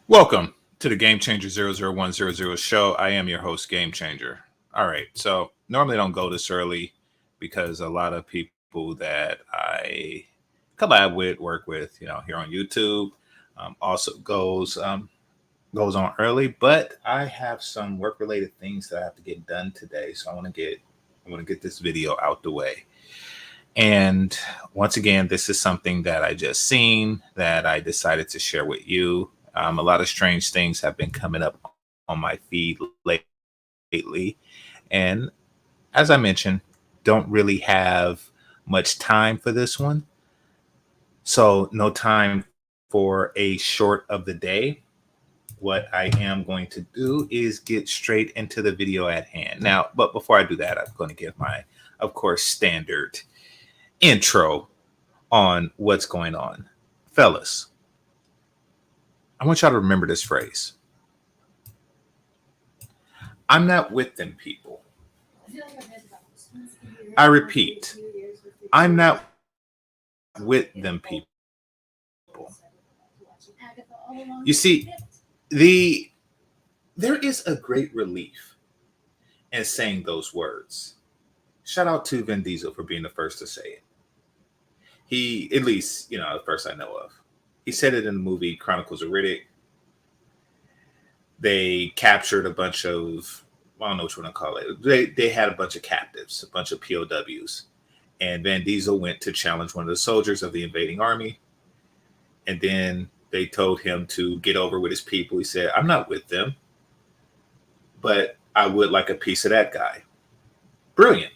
Welcome to the GameChanger 00100 show. I am your host, GameChanger. All right, so normally I don't go this early because a lot of people that I collab with, work with, here on YouTube, also goes on early. But I have some work related things that I have to get done today, so I want to get this video out the way. And once again, this is something that I just seen that I decided to share with you. A lot of strange things have been coming up on my feed lately. And as I mentioned, don't really have much time for this one. So, no time for a short of the day. What I am going to do is get straight into the video at hand. Now, but before I do that, I'm going to give my, of course, standard intro on what's going on. Fellas, I want y'all to remember this phrase. I'm not with them people. I repeat, I'm not with them people. You see, there is a great relief in saying those words. Shout out to Vin Diesel for being the first to say it. He, at least, the first I know of. He said it in the movie Chronicles of Riddick. They captured a bunch of, I don't know what you want to call it. They had a bunch of captives, a bunch of POWs. And Van Diesel went to challenge one of the soldiers of the invading army. And then they told him to get over with his people. He said, I'm not with them, but I would like a piece of that guy. Brilliant.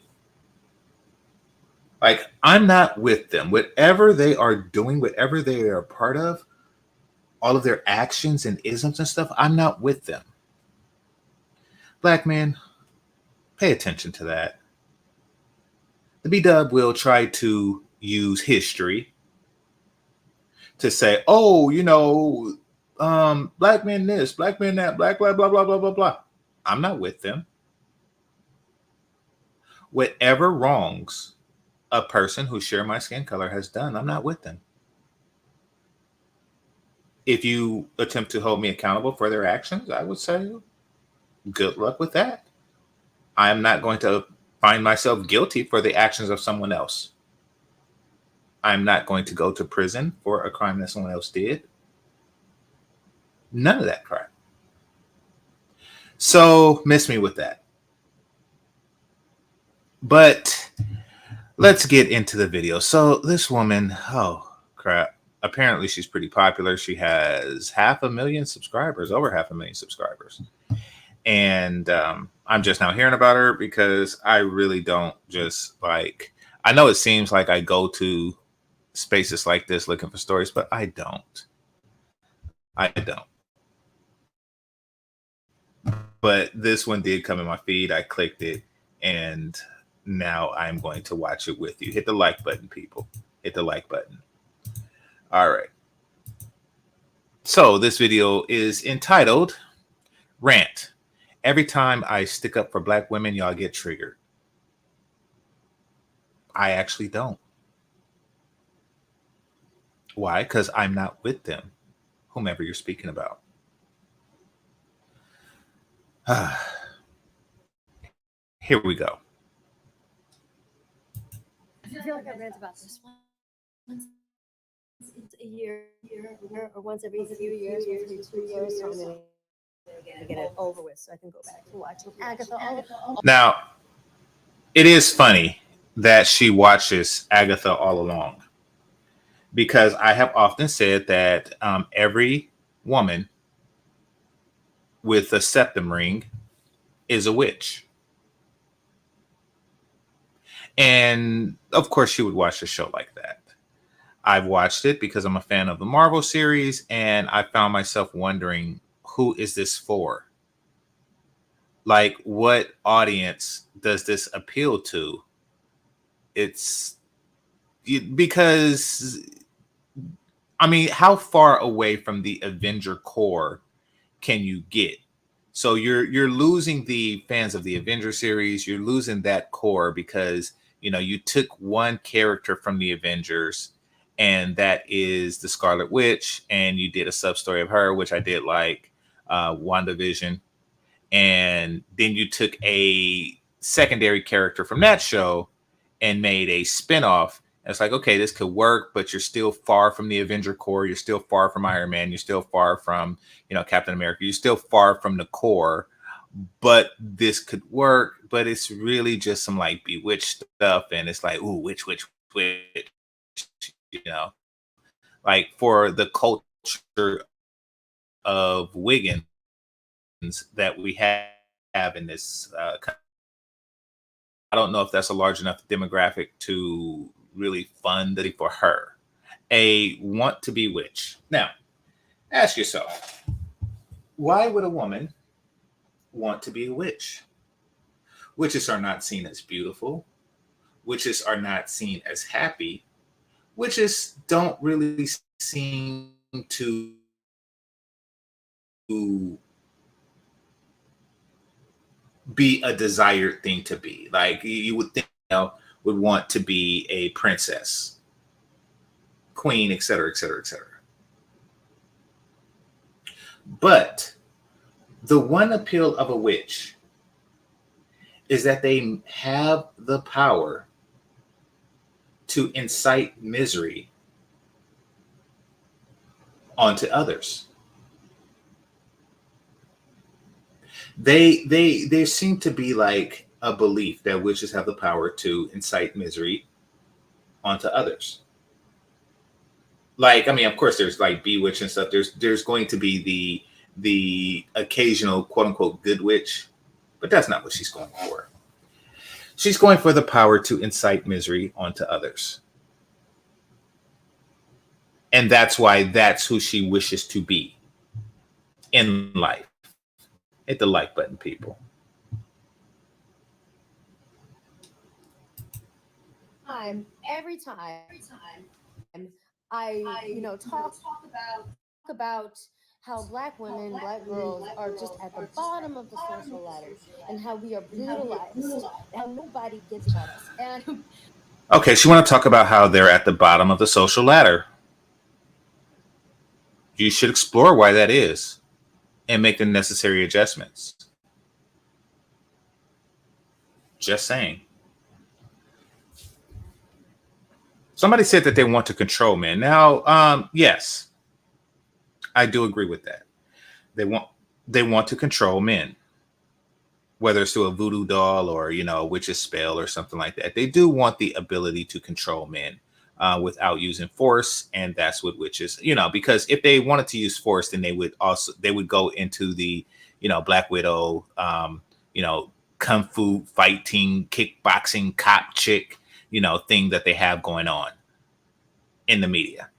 Like, I'm not with them. Whatever they are doing, whatever they are a part of, all of their actions and isms and stuff, I'm not with them. Black man, pay attention to that. The B-Dub will try to use history to say, oh, black men this, black men that, black, blah, blah, blah, blah, blah, blah. I'm not with them. Whatever wrongs a person who share my skin color has done, I'm not with them. If you attempt to hold me accountable for their actions, I would say, good luck with that. I am not going to find myself guilty for the actions of someone else. I'm not going to go to prison for a crime that someone else did. None of that crap. So miss me with that. But let's get into the video. So this woman, oh crap. Apparently she's pretty popular. She has 500,000 subscribers, over 500,000 subscribers. And I'm just now hearing about her because I really don't just like, I know it seems like I go to spaces like this looking for stories, but I don't. But this one did come in my feed. I clicked it and now I'm going to watch it with you. Hit the like button, people. Hit the like button. All right. So this video is entitled Rant. Every time I stick up for black women, y'all get triggered. I actually don't. Why? Because I'm not with them, whomever you're speaking about. Here we go. I feel like I rant about this once a year or once every few years, once every 2 years. So I'm going to get it over with so I can go back to watching Agatha. Now, it is funny that she watches Agatha all along because I have often said that every woman with a septum ring is a witch. And of course, she would watch a show like that. I've watched it because I'm a fan of the Marvel series, and I found myself wondering, who is this for? Like, what audience does this appeal to? Because, I mean, how far away from the Avenger core can you get? So you're losing the fans of the Avenger series. You're losing that core because you took one character from the Avengers and that is the Scarlet Witch. And you did a sub story of her, which I did like, WandaVision. And then you took a secondary character from that show and made a spinoff. And it's like, okay, this could work, but you're still far from the Avenger core. You're still far from Iron Man. You're still far from, Captain America. You're still far from the core, but this could work. But it's really just some like Bewitched stuff. And it's like, ooh, which, you know, like for the culture of Wiggins that we have in this I don't know if that's a large enough demographic to really fund it for her. A want to be witch. Now, ask yourself, why would a woman want to be a witch? Witches are not seen as beautiful. Witches are not seen as happy. Witches don't really seem to be a desired thing to be. Like you would think, would want to be a princess, queen, etc., etc., etc. But the one appeal of a witch is that they have the power to incite misery onto others. There seem to be like a belief that witches have the power to incite misery onto others. Like, I mean, of course, there's like bewitch and stuff. There's going to be the occasional quote unquote good witch, but that's not what she's going for. She's going for the power to incite misery onto others. And that's why that's who she wishes to be in life. Hit the like button, people. Every time I, talk about how Black women, Black girls are just at the bottom of the social ladder and how we are brutalized, how nobody gets about us. And okay, so you want to talk about how they're at the bottom of the social ladder. You should explore why that is and make the necessary adjustments. Just saying. Somebody said that they want to control men. Now, yes, I do agree with that. They want to control men, whether it's through a voodoo doll or a witch's spell or something like that. They do want the ability to control men without using force, and that's what witches, because if they wanted to use force, then they would go into the Black Widow, kung fu fighting, kickboxing, cop chick, thing that they have going on in the media.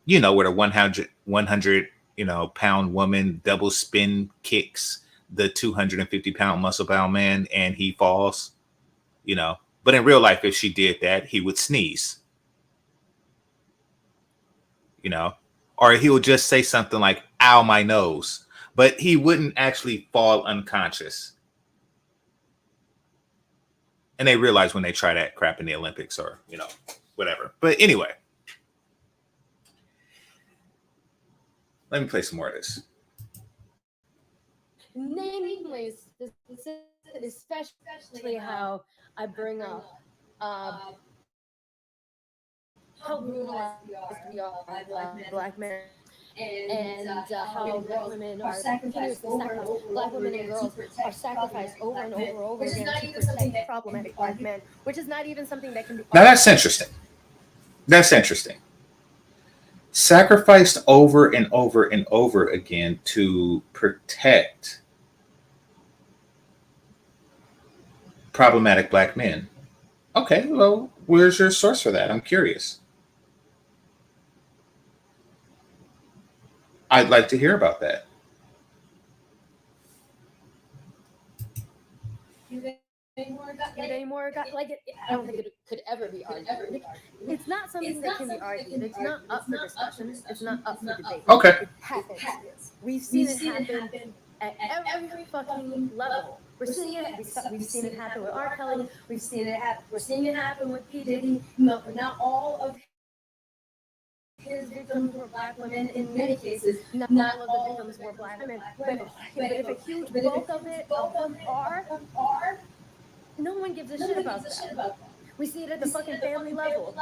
Where the 100 pound woman double spin kicks the 250-pound muscle bound man and he falls, But in real life, if she did that, he would sneeze, or he would just say something like, ow, my nose, but he wouldn't actually fall unconscious. And they realize when they try that crap in the Olympics or, whatever. But anyway, let me play some more of this. namely, especially how I bring up how brutalized we are Black men, and how Black women are continuously sacrificed. Black women and girls are sacrificed over and over again to protect problematic Black men, which is not even something that can be. Now that's interesting. That's interesting. Sacrificed over and over and over again to protect problematic Black men. Okay, well, where's your source for that? I'm curious. I'd like to hear about that. Anymore, like I don't think it could ever be argued. It's not something that can be argued. It's not up for discussion. It's not up for debate. Okay. It happens. We've seen it happen at every fucking level. We've seen it happen with R. Kelly. We're seeing it happen with P. Diddy. Now all of victims were black women in many cases. Not all of the victims were black women, but if a huge bulk of them are, no one gives a shit about that. We see it at the fucking family level,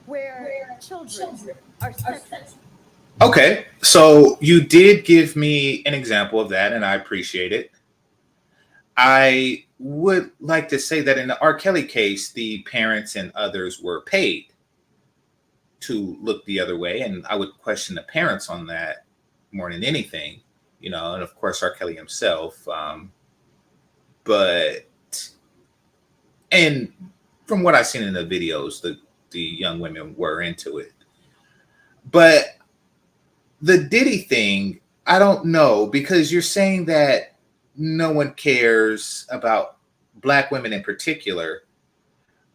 where children are censored. Okay, so you did give me an example of that, and I appreciate it. I would like to say that in the R. Kelly case, the parents and others were paid to look the other way, and I would question the parents on that more than anything, and of course R. Kelly himself. But and from what I've seen in the videos, the young women were into it. But the Diddy thing, I don't know, because you're saying that no one cares about black women in particular.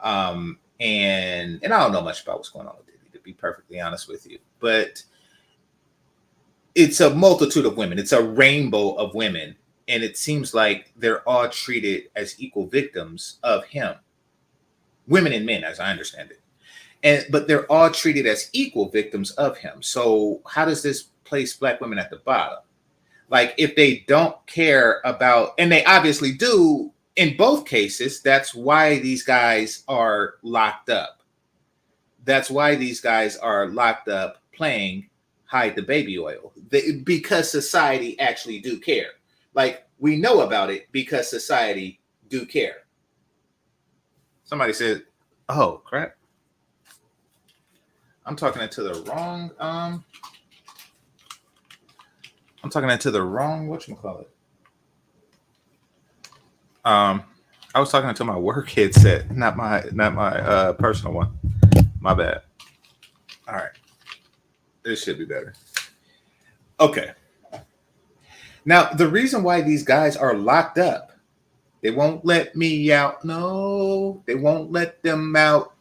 And I don't know much about what's going on with Diddy, to be perfectly honest with you. But it's a multitude of women. It's a rainbow of women. And it seems like they're all treated as equal victims of him. Women and men, as I understand it. But they're all treated as equal victims of him. So how does this place black women at the bottom? Like, if they don't care about, and they obviously do in both cases, that's why these guys are locked up. That's why these guys are locked up playing hide the baby oil. Because society actually do care. Like, we know about it because society do care. Somebody said, oh, crap. I'm talking into the wrong, whatchamacallit. I was talking into my work headset, not my personal one. My bad. All right. This should be better. Okay. Now, the reason why these guys are locked up, they won't let me out. No, they won't let them out.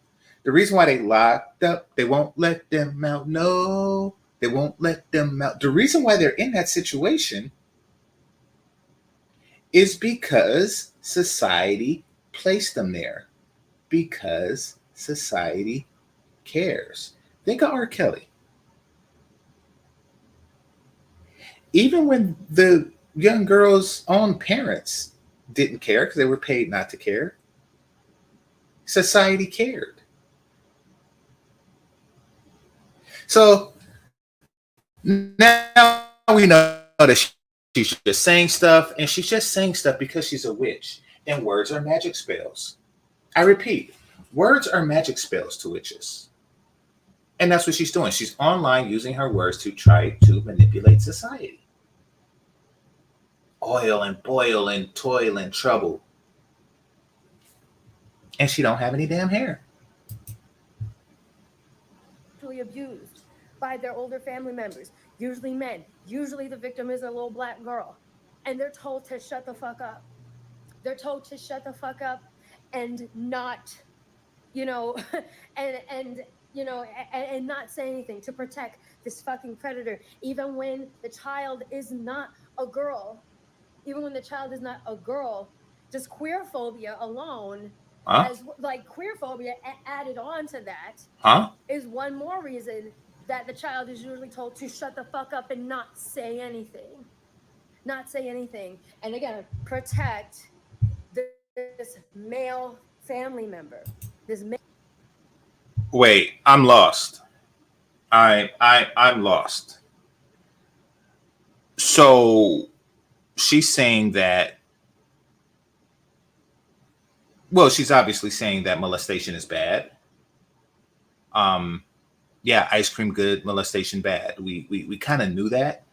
The reason why they locked up, they won't let them out. No, they won't let them out. The reason why they're in that situation is because society placed them there. Because society cares. Think of R. Kelly. Even when the young girl's own parents didn't care because they were paid not to care, society cared. So now we know that she's just saying stuff, and she's just saying stuff because she's a witch. And words are magic spells. I repeat, words are magic spells to witches. And that's what she's doing. She's online using her words to try to manipulate society. Oil and boil and toil and trouble. And she don't have any damn hair. Abused by their older family members, usually men. Usually the victim is a little black girl. And they're told to shut the fuck up. They're told to shut the fuck up and not, and not say anything to protect this fucking predator, even when the child is not a girl. Even when the child is not a girl, just queerphobia alone, as like queerphobia added on to that, is one more reason that the child is usually told to shut the fuck up and not say anything. Not say anything. And again, protect this male family member. Wait, I'm lost. I'm lost. So she's saying that, well, she's obviously saying that molestation is bad. Yeah, ice cream good, molestation bad. We kind of knew that.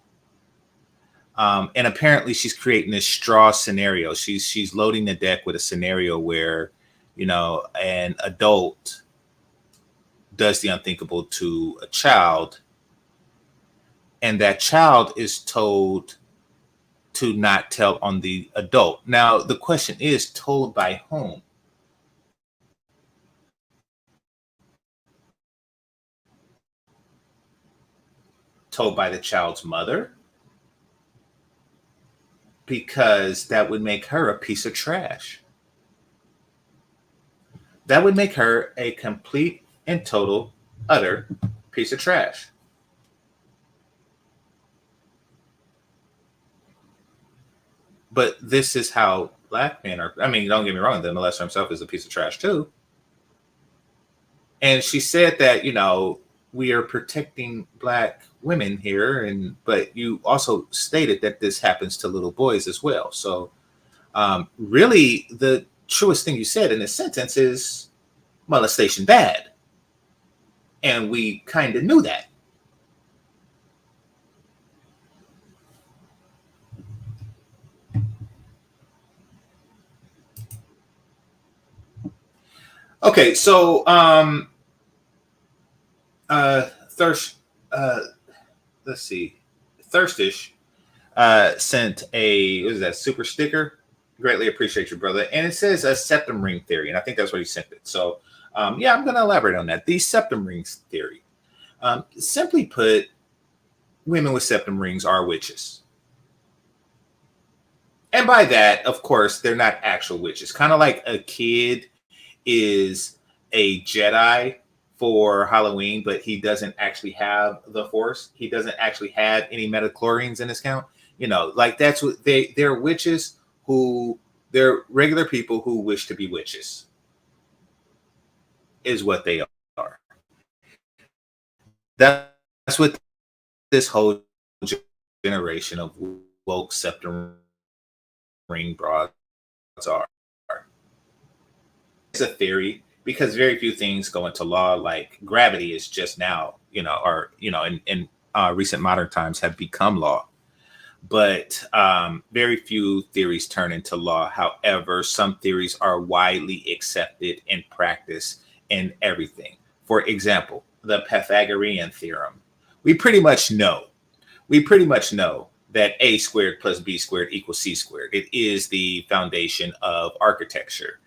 And apparently she's creating this straw scenario. She's loading the deck with a scenario where, an adult does the unthinkable to a child, and that child is told to not tell on the adult. Now, the question is, told by whom? Told by the child's mother? Because that would make her a piece of trash. That would make her a complete and total, utter piece of trash. But this is how black men are. I mean, don't get me wrong, the molester himself is a piece of trash too. And she said that, we are protecting black women here, but you also stated that this happens to little boys as well. So really the truest thing you said in this sentence is molestation bad. And we kind of knew that. Okay, so Thirst let's see. Thirstish sent a, what is that, super sticker? Greatly appreciate you, brother. And it says a septum ring theory, and I think that's where you sent it. So yeah, I'm going to elaborate on that. The septum rings theory. Simply put, women with septum rings are witches. And by that, of course, they're not actual witches. Kind of like a kid is a Jedi for Halloween, but he doesn't actually have the Force. He doesn't actually have any metachlorians in his count. Like that's what they're witches they're regular people who wish to be witches, is what they are. That's what this whole generation of woke septum ring broads are. It's a theory because very few things go into law. Like gravity is just now, in recent modern times have become law. But very few theories turn into law. However, some theories are widely accepted in practice in everything. For example, the Pythagorean theorem. We pretty much know that a squared plus b squared equals c squared. It is the foundation of architecture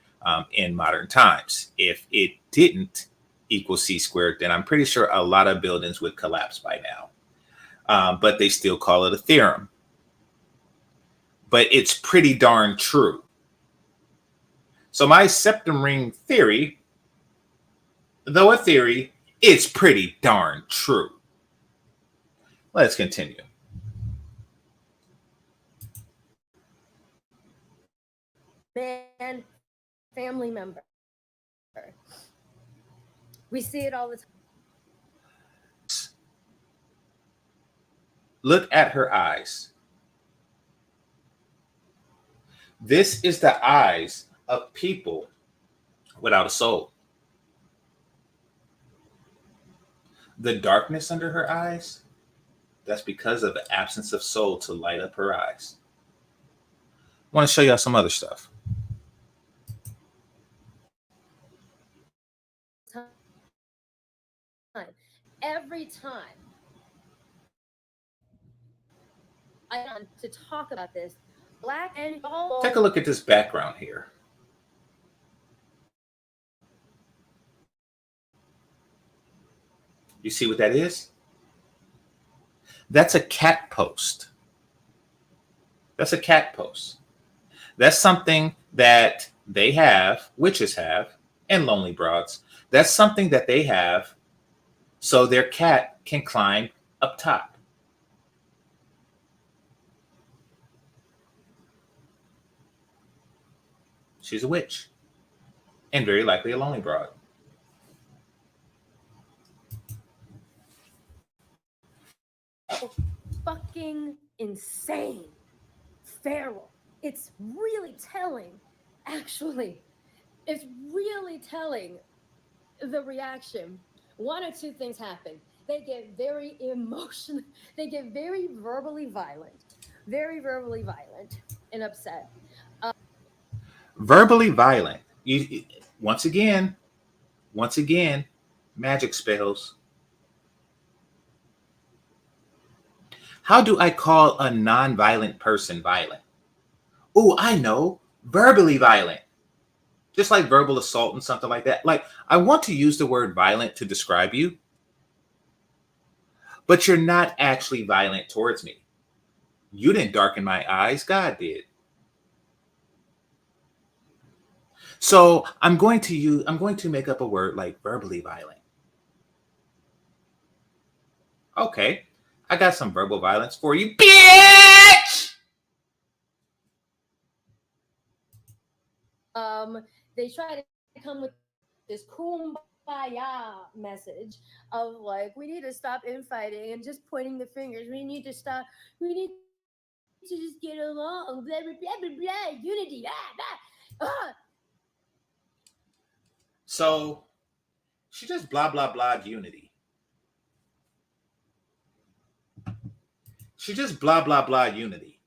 in modern times. If it didn't equal c squared, then I'm pretty sure a lot of buildings would collapse by now. But they still call it a theorem. But it's pretty darn true. So my septum ring theory, though a theory, it's pretty darn true. Let's continue. Man, family member. We see it all the time. Look at her eyes. This is the eyes of people without a soul. The darkness under her eyes, that's because of the absence of soul to light up her eyes. I want to show y'all some other stuff. Every time I want to talk about this, black and yall. Take a look at this background here. You see what that is? That's a cat post. That's a cat post. That's something that they have, witches have, and lonely broads. That's something that they have so their cat can climb up top. She's a witch. And very likely a lonely broad. Fucking insane. Feral. It's really telling, actually. It's really telling the reaction. One or two things happen. They get very emotional. They get very verbally violent and upset. Verbally violent. Once again, magic spells. How do I call a non-violent person violent? Oh, I know. Verbally violent. Just like verbal assault and something like that. Like, I want to use the word violent to describe you, but you're not actually violent towards me. You didn't darken my eyes. God did. So I'm going to make up a word like verbally violent. Okay. I got some verbal violence for you, bitch. they try to come with this kumbaya message of like we need to stop infighting and just pointing the fingers. We need to stop. We need to just get along. Blah blah blah blah blah. Unity. So she just blah blah blah unity. She just blah blah blah unity.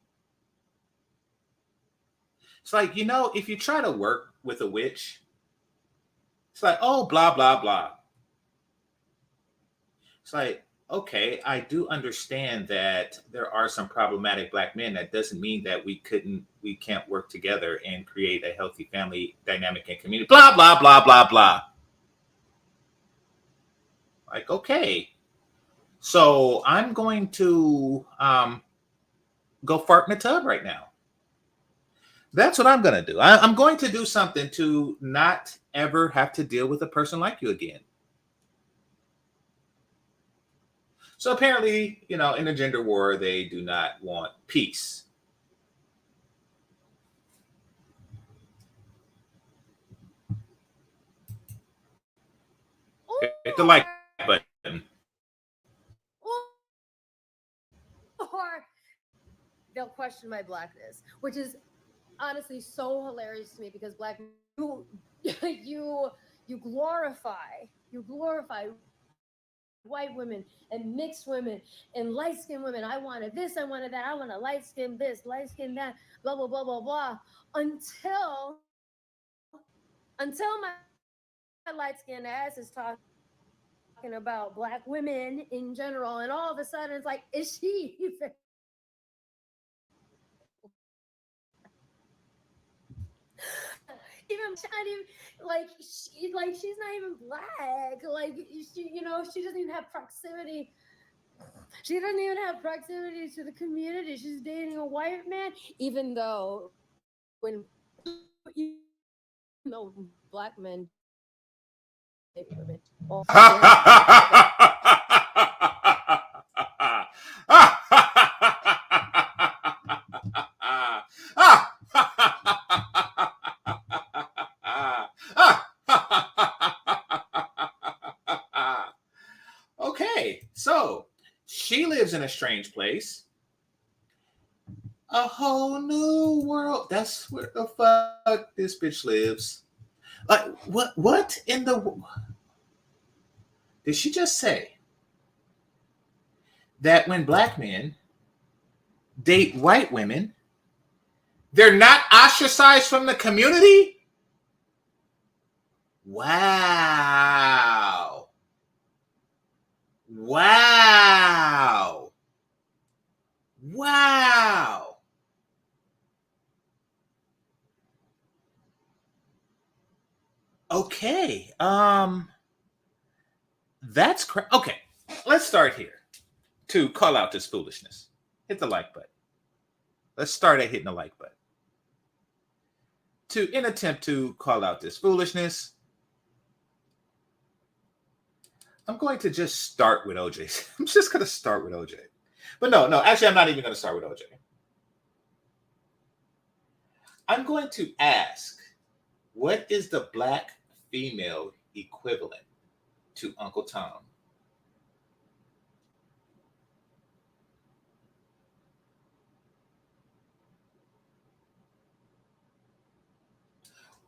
It's like, if you try to work with a witch, it's like, oh, blah blah blah. It's like, okay, I do understand that there are some problematic black men. That doesn't mean that we can't work together and create a healthy family dynamic and community. Blah blah blah blah blah. Like, okay, so I'm going to go fart in the tub right now. That's what I'm going to do. I'm going to do something to not ever have to deal with a person like you again. So apparently, in the gender war, they do not want peace. Hit the like button. Or they'll question my blackness, which is honestly so hilarious to me because black you glorify white women and mixed women and light skinned women. I wanted this, I wanted that, I want a light skin this, light skin that, blah blah blah blah blah. Until my light skinned ass is talking about black women in general, and all of a sudden it's like, is she even she's not even black. Like she doesn't even have proximity. She doesn't even have proximity to the community. She's dating a white man, even though black men date women. Okay, so she lives in a strange place. A whole new world. That's where the fuck this bitch lives. Like, what in the... Did she just say that when black men date white women, they're not ostracized from the community? Wow. Wow. Wow. Okay. That's correct. Okay. Let's start here to call out this foolishness. Hit the like button. Let's start at hitting the like button. In attempt to call out this foolishness, I'm going to just start with OJ. I'm just going to start with OJ. But no, actually, I'm not even going to start with OJ. I'm going to ask, what is the black female equivalent to Uncle Tom?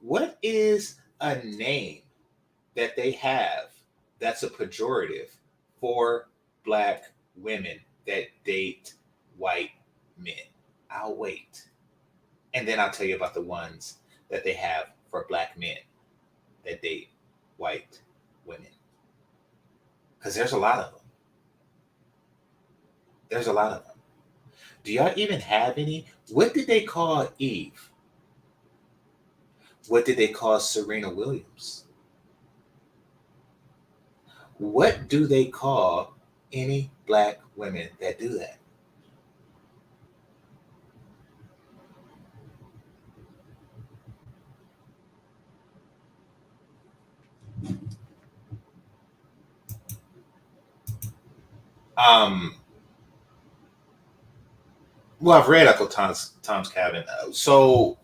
What is a name that they have that's a pejorative for black women that date white men? I'll wait. And then I'll tell you about the ones that they have for black men that date white women. Because there's a lot of them. There's a lot of them. Do y'all even have any? What did they call Eve? What did they call Serena Williams? What do they call any black women that do that? Well, I've read Uncle Tom's Cabin, so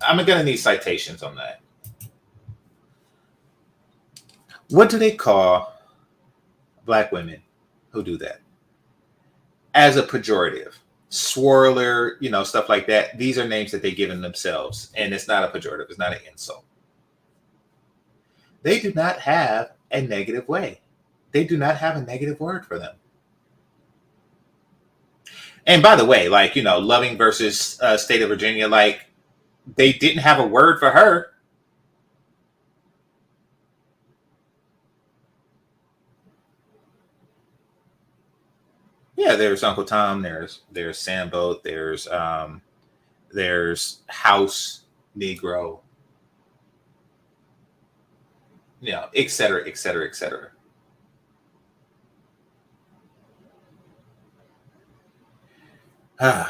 I'm gonna need citations on that. What do they call Black women who do that? As a pejorative. Swirler, stuff like that. These are names that they give themselves, and it's not a pejorative, it's not an insult. They do not have a negative way. They do not have a negative word for them. And by the way, Loving versus State of Virginia, they didn't have a word for her. Yeah, there's Uncle Tom, there's Sambo, there's House Negro, et cetera, et cetera, et cetera. That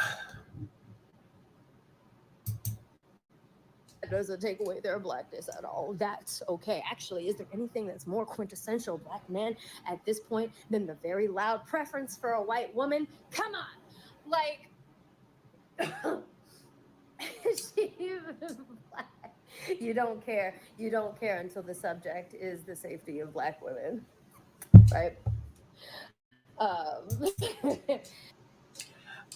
doesn't take away their blackness at all. That's okay. Actually, is there anything that's more quintessential Black man at this point than the very loud preference for a white woman? Come on. You don't care. You don't care until the subject is the safety of Black women. Right?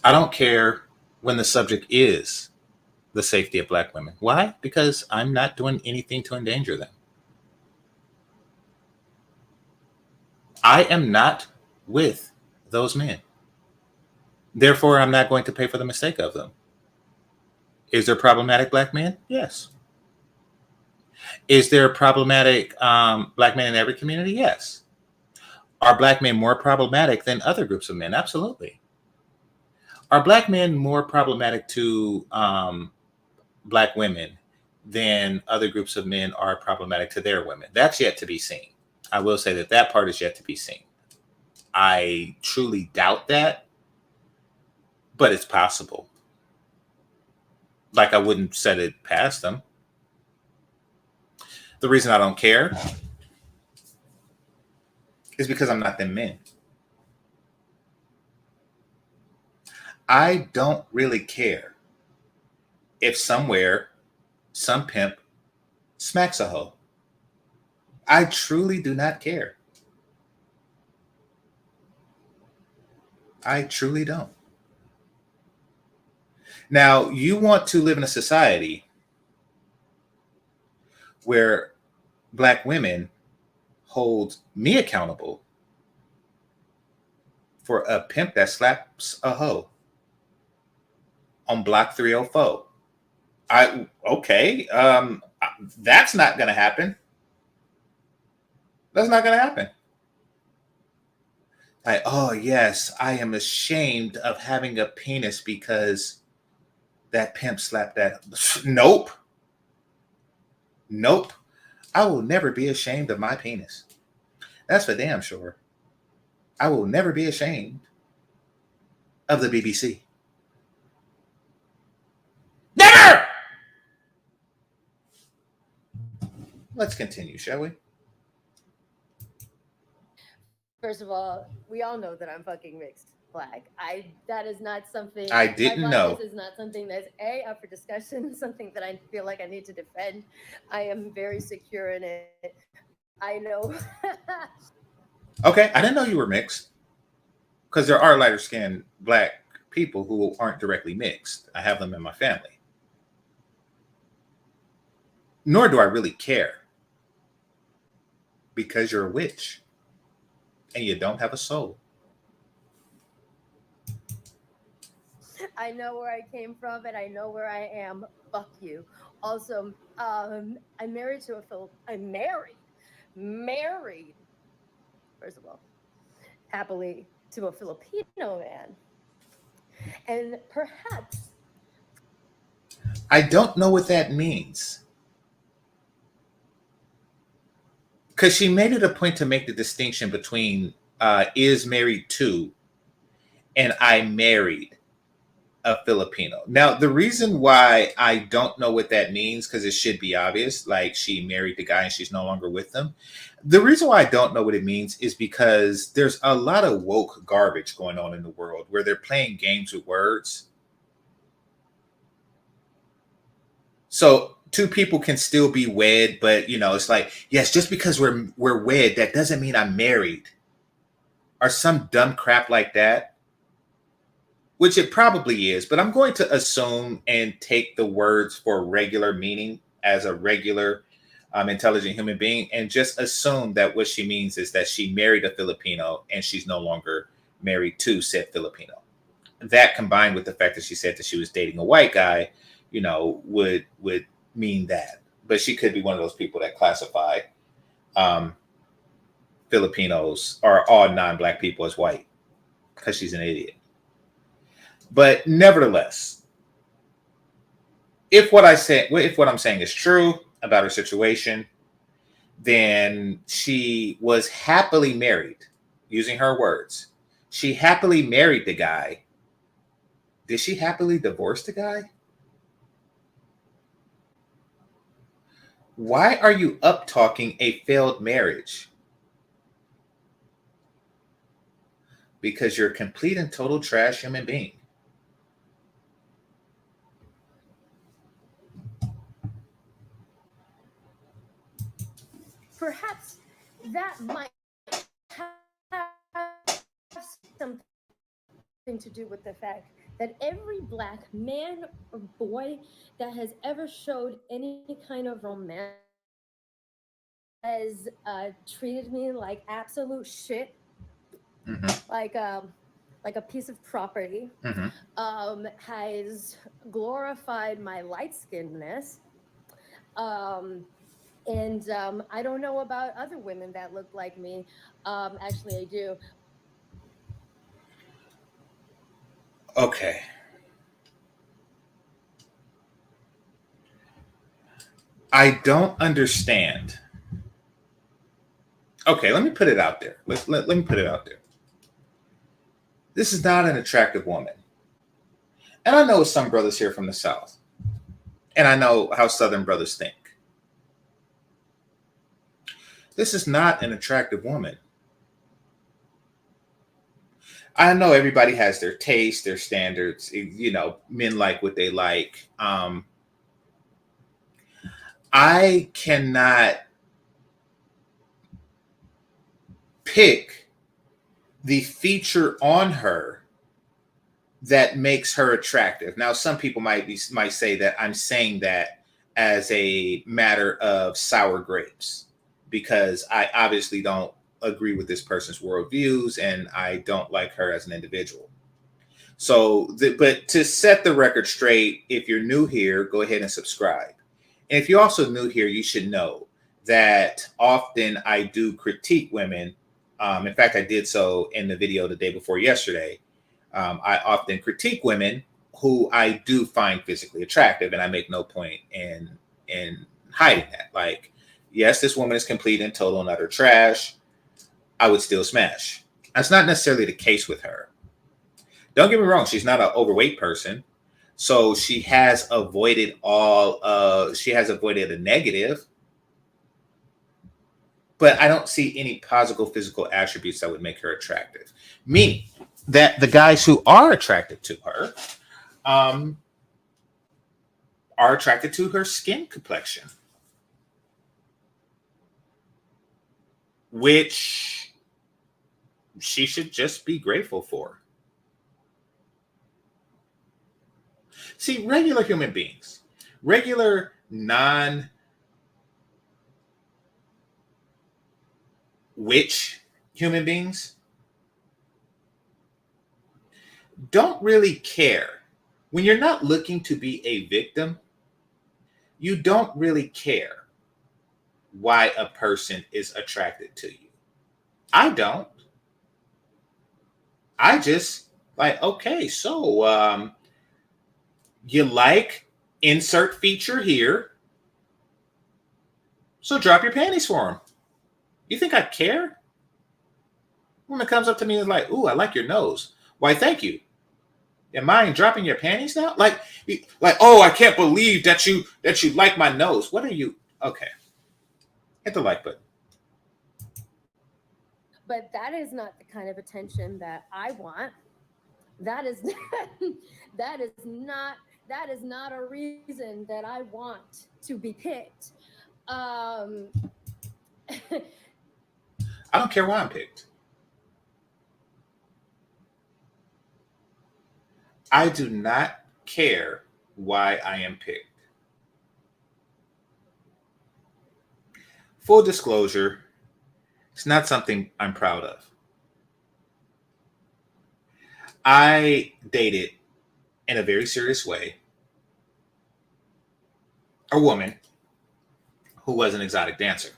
I don't care when the subject is the safety of Black women. Why? Because I'm not doing anything to endanger them. I am not with those men. Therefore, I'm not going to pay for the mistake of them. Is there problematic Black men? Yes. Is there problematic Black men in every community? Yes. Are Black men more problematic than other groups of men? Absolutely. Are Black men more problematic to Black women than other groups of men are problematic to their women? That's yet to be seen. I will say that part is yet to be seen. I truly doubt that, but it's possible. I wouldn't set it past them. The reason I don't care is because I'm not them men. I don't really care if somewhere some pimp smacks a hoe. I truly do not care. I truly don't. Now, you want to live in a society where Black women hold me accountable for a pimp that slaps a hoe on block 304. That's not going to happen. That's not going to happen. Oh yes, I am ashamed of having a penis because that pimp slapped that. Nope. I will never be ashamed of my penis. That's for damn sure. I will never be ashamed of the BBC. Never! Let's continue, shall we? First of all, we all know that I'm fucking mixed Black. That is not something I didn't know. This is not something that's up for discussion, something that I feel like I need to defend. I am very secure in it. I know. Okay, I didn't know you were mixed. Because there are lighter skinned Black people who aren't directly mixed. I have them in my family. Nor do I really care. Because you're a witch. And you don't have a soul. I know where I came from and I know where I am. Fuck you. Also, I'm married to I'm married. First of all, happily to a Filipino man. And perhaps I don't know what that means. Because she made it a point to make the distinction between is married to and I married a Filipino. Now, the reason why I don't know what that means, because it should be obvious, like she married the guy and she's no longer with them. The reason why I don't know what it means is because there's a lot of woke garbage going on in the world where they're playing games with words. So two people can still be wed, but it's like, yes, just because we're wed, that doesn't mean I'm married, or some dumb crap like that, which it probably is. But I'm going to assume and take the words for regular meaning as a regular intelligent human being, and just assume that what she means is that she married a Filipino and she's no longer married to said Filipino. That combined with the fact that she said that she was dating a white guy, would mean that. But she could be one of those people that classify um, Filipinos or all non-black people as white because she's an idiot. But nevertheless, if what I'm saying is true about her situation, then she was happily married, using her words. She happily married the guy. Did she happily divorce the guy? Why are you up talking a failed marriage? Because you're a complete and total trash human being. Perhaps that might have something to do with the fact that every black man or boy that has ever showed any kind of romance has treated me like absolute shit, Mm-hmm. like a piece of property, Mm-hmm. has glorified my light skinnedness. Um, and I don't know about other women that look like me. Actually, I do. Okay. I don't understand. Okay, let me put it out there. Let me put it out there. This is not an attractive woman. And I know some brothers here from the South. And I know how Southern brothers think. This is not an attractive woman. I know everybody has their taste, their standards. Men like what they like. I cannot pick the feature on her that makes her attractive. Now, some people might say that I'm saying that as a matter of sour grapes, because I obviously don't agree with this person's worldviews and I don't like her as an individual. So, but to set the record straight, if you're new here, go ahead and subscribe. And if you're also new here, you should know that often I do critique women. In fact, I did so in the video the day before yesterday. I often critique women who I do find physically attractive, and I make no point in hiding that. Like, yes, this woman is complete and total and utter trash. I would still smash. That's not necessarily the case with her. Don't get me wrong; she's not an overweight person, so she has avoided she has avoided a negative. But I don't see any positive physical attributes that would make her attractive. Meaning that the guys who are attracted to her um, are attracted to her skin complexion, which she should just be grateful for. See, regular human beings, regular non witch human beings don't really care. When you're not looking to be a victim, you don't really care why a person is attracted to you. I don't. I just like, okay, so you like insert feature here, so drop your panties for him. You think I care? Woman comes up to me and is like, "Ooh, I like your nose." Why, thank you. Am I dropping your panties now? Like, oh, I can't believe that you like my nose. What are you? Okay, hit the like button. But that is not the kind of attention that I want. That is that is not that is not a reason that I want to be picked. Um, I don't care why I'm picked. I do not care why I am picked. Full disclosure, it's not something I'm proud of. I dated in a very serious way a woman who was an exotic dancer.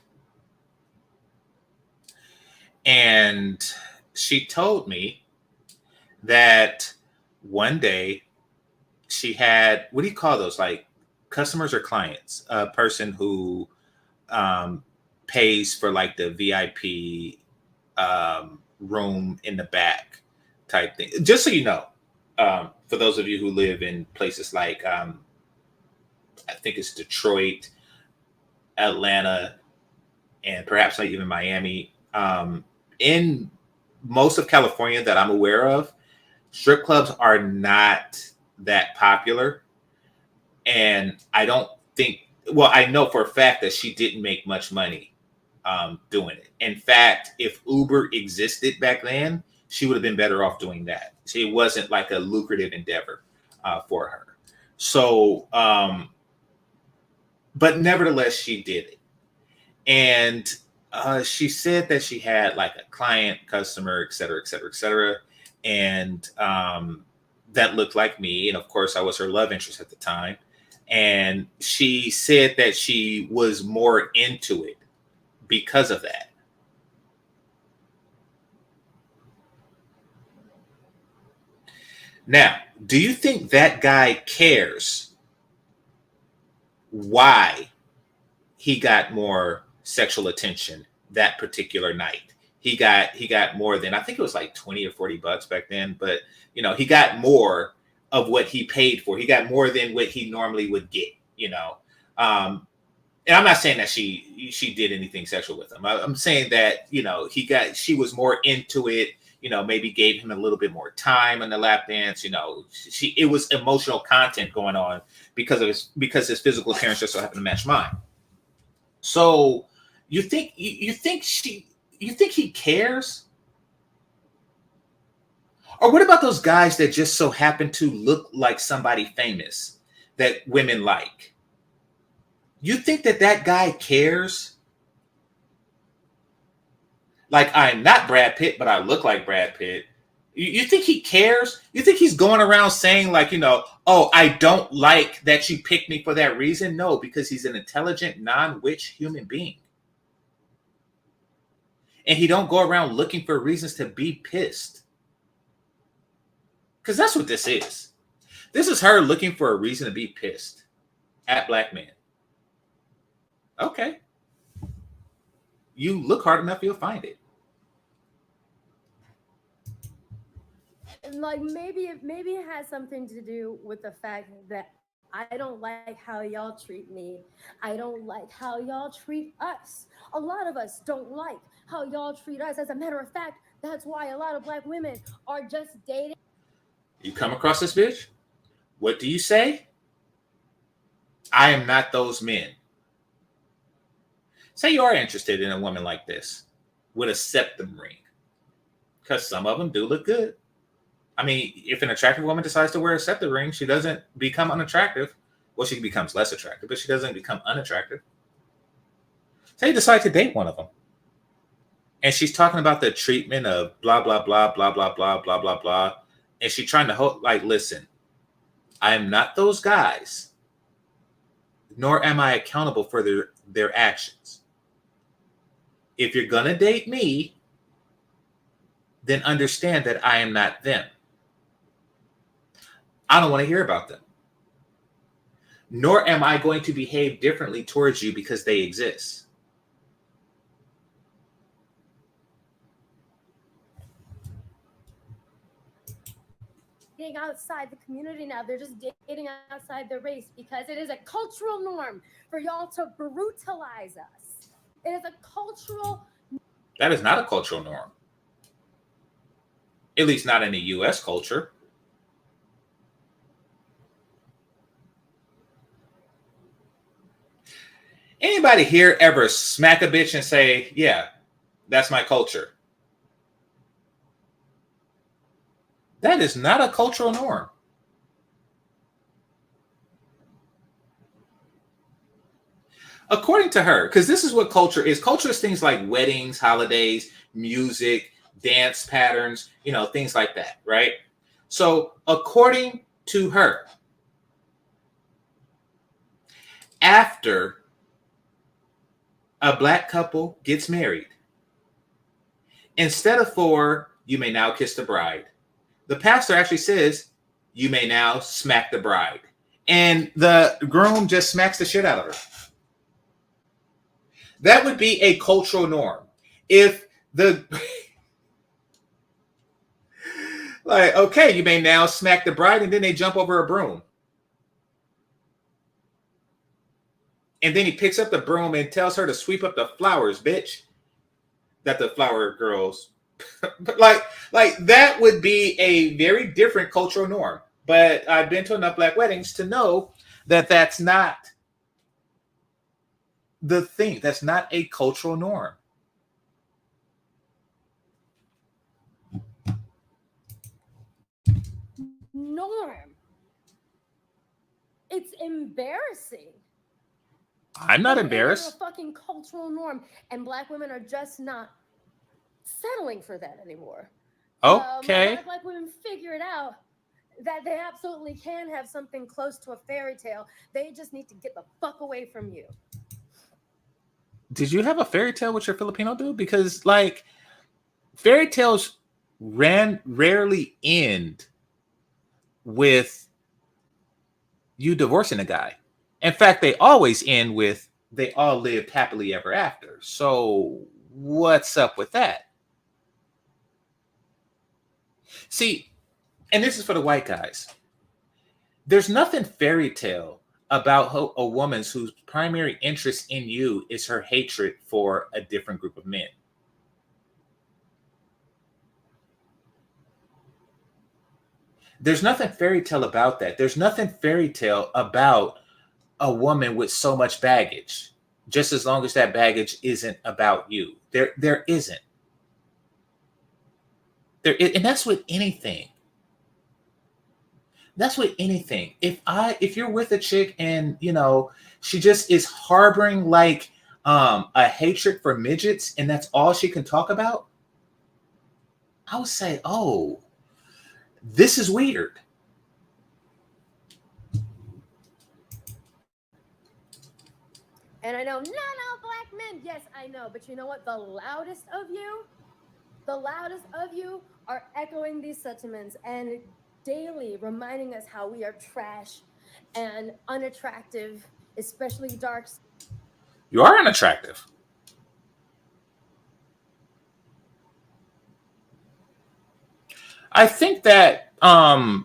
And she told me that one day she had, what do you call those? Like customers or clients? A person who um, pays for like the VIP room in the back type thing. Just so you know, for those of you who live in places like, I think it's Detroit, Atlanta, and perhaps not even Miami. In most of California that I'm aware of, strip clubs are not that popular. And I don't think, well, I know for a fact that she didn't make much money doing it. In fact, if Uber existed back then, she would have been better off doing that. It wasn't like a lucrative endeavor for her. So, but nevertheless, she did it. And she said that she had like a client, customer, et cetera, et cetera, et cetera. And that looked like me. And of course, I was her love interest at the time. And she said that she was more into it because of that. Now, do you think that guy cares why he got more sexual attention that particular night? He got more than, I think it was like 20 or 40 bucks back then, but he got more of what he paid for. He got more than what he normally would get. Um, and I'm not saying that she did anything sexual with him. I'm saying that she was more into it. Maybe gave him a little bit more time on the lap dance. It was emotional content going on because his physical appearance just so happened to match mine. So you think he cares? Or what about those guys that just so happen to look like somebody famous that women like? You think that guy cares? Like, I'm not Brad Pitt, but I look like Brad Pitt. You think he cares? You think he's going around saying like, oh, I don't like that you picked me for that reason? No, because he's an intelligent, non-witch human being. And he don't go around looking for reasons to be pissed. Because that's what this is. This is her looking for a reason to be pissed at black men. Okay. You look hard enough, you'll find it. like maybe it has something to do with the fact that I don't like how y'all treat me. I don't like how y'all treat us. A lot of us don't like how y'all treat us. As a matter of fact, that's why a lot of black women are just dating. You come across this bitch? What do you say? I am not those men. Say you are interested in a woman like this with a septum ring. Because some of them do look good. I mean, if an attractive woman decides to wear a septum ring, she doesn't become unattractive. Well, she becomes less attractive, but she doesn't become unattractive. Say you decide to date one of them. And she's talking about the treatment of blah, blah, blah, blah, blah, blah, blah, blah, blah. And she's trying to hold, like, listen, I am not those guys, nor am I accountable for their actions. If you're going to date me, then understand that I am not them. I don't want to hear about them. Nor am I going to behave differently towards you because they exist. Outside the community now, they're just dating outside their race because it is a cultural norm for y'all to brutalize us. It is a cultural. That is not a cultural norm. At least not in the U.S. culture. Anybody here ever smack a bitch and say, yeah, that's my culture? That is not a cultural norm. According to her, because this is what culture is. Culture is things like weddings, holidays, music, dance patterns, things like that, right? So, according to her, after a black couple gets married, instead of for you may now kiss the bride, the pastor actually says you may now smack the bride. And the groom just smacks the shit out of her. That would be a cultural norm. If the like, okay, you may now smack the bride, and then they jump over a broom. And then he picks up the broom and tells her to sweep up the flowers, bitch. That the flower girls like that would be a very different cultural norm. But I've been to enough black weddings to know that that's not the thing. That's not a cultural norm. Norm. It's embarrassing. I'm not embarrassed. It's a fucking cultural norm, and black women are just not settling for that anymore. Okay. Black women figured out that they absolutely can have something close to a fairy tale. They just need to get the fuck away from you. Did you have a fairy tale with your Filipino dude? Because like fairy tales rarely end with you divorcing a guy. In fact, they always end with they all lived happily ever after. So what's up with that? See, and this is for the white guys. There's nothing fairy tale about a woman whose primary interest in you is her hatred for a different group of men. There's nothing fairy tale about that. There's nothing fairy tale about a woman with so much baggage, just as long as that baggage isn't about you. There isn't. And that's with anything. That's with anything. If you're with a chick and she just is harboring like a hatred for midgets and that's all she can talk about, I would say, oh, this is weird. And I know not all black men. Yes, I know. But you know what? The loudest of you are echoing these sentiments and daily reminding us how we are trash and unattractive, especially dark. You are unattractive. I think that, and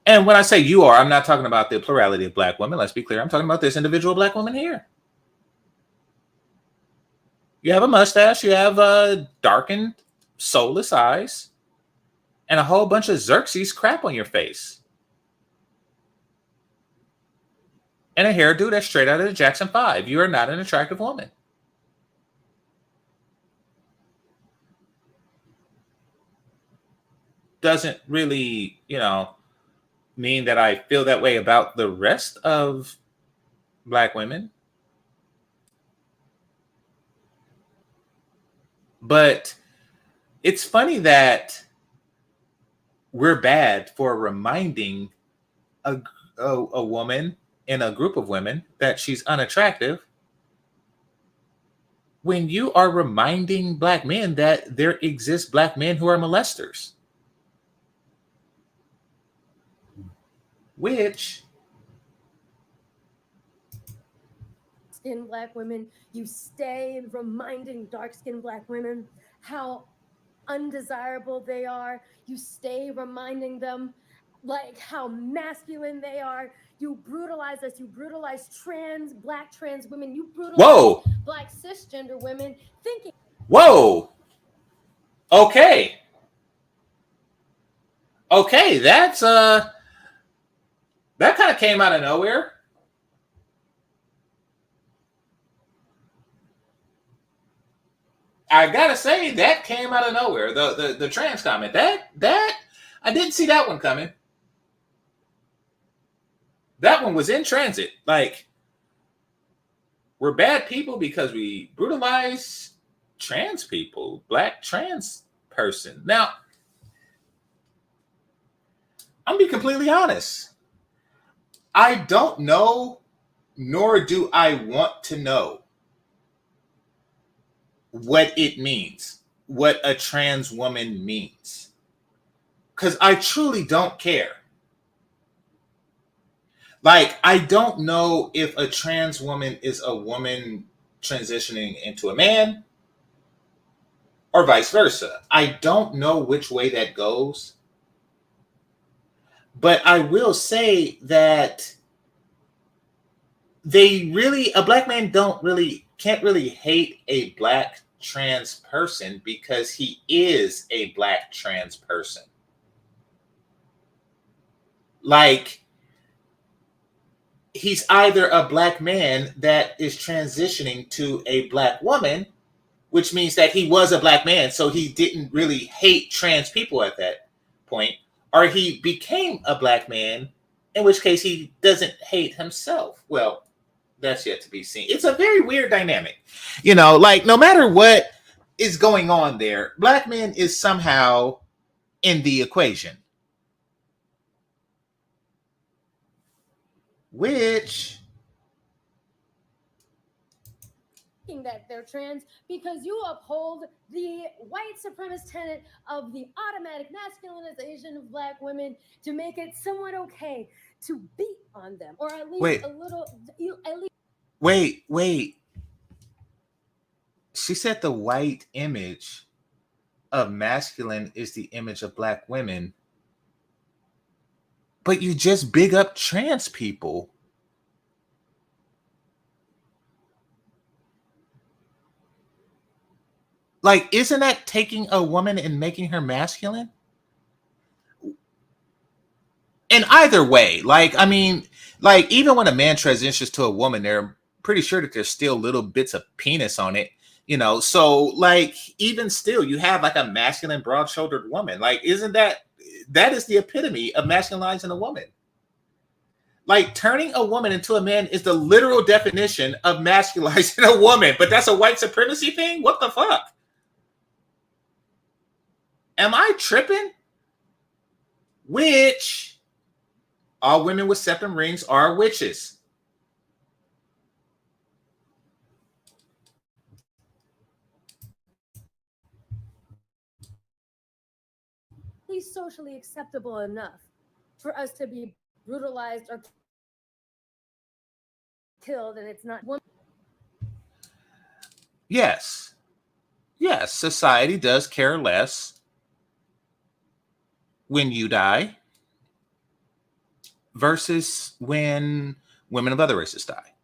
when I say you are, I'm not talking about the plurality of black women. Let's be clear. I'm talking about this individual black woman here. You have a mustache. You have darkened, soulless eyes, and a whole bunch of Xerxes crap on your face. And a hairdo that's straight out of the Jackson 5. You are not an attractive woman. Doesn't really, mean that I feel that way about the rest of black women. But it's funny that we're bad for reminding a woman in a group of women that she's unattractive when you are reminding black men that there exist black men who are molesters. Which skinned black women, you stay reminding dark-skinned black women how undesirable they are. You stay reminding them like how masculine they are. You brutalize us. You brutalize black trans women. You brutalize black cisgender women thinking. Whoa. Okay. Okay, that's that kind of came out of nowhere. I gotta say that came out of nowhere. The trans comment that I didn't see that one coming. That one was in transit. Like, we're bad people because we brutalize trans people, black trans person. Now, I'm gonna be completely honest. I don't know, nor do I want to know what it means, what a trans woman means. Because I truly don't care. Like, I don't know if a trans woman is a woman transitioning into a man or vice versa. I don't know which way that goes. But I will say that a black man can't really hate a black trans person because he is a black trans person. Like, he's either a black man that is transitioning to a black woman, which means that he was a black man, so he didn't really hate trans people at that point, or he became a black man, in which case he doesn't hate himself. Well, that's yet to be seen. It's a very weird dynamic. Like, no matter what is going on there, black man is somehow in the equation. Which, that they're trans because you uphold the white supremacist tenet of the automatic masculinization of black women to make it somewhat okay to beat on them, or at least wait. She said the white image of masculine is the image of black women, but you just big up trans people. Like, isn't that taking a woman and making her masculine? In either way, like, I mean, like, even when a man transitions to a woman, they're pretty sure that there's still little bits of penis on it, so, like, even still, you have like a masculine broad-shouldered woman. Like, isn't that is the epitome of masculinizing a woman? Like, turning a woman into a man is the literal definition of masculizing a woman, but that's a white supremacy thing? What the fuck? Am I tripping? Which, all women with septum rings are witches. Least socially acceptable enough for us to be brutalized or killed, and it's not. Yes, society does care less when you die versus when women of other races die.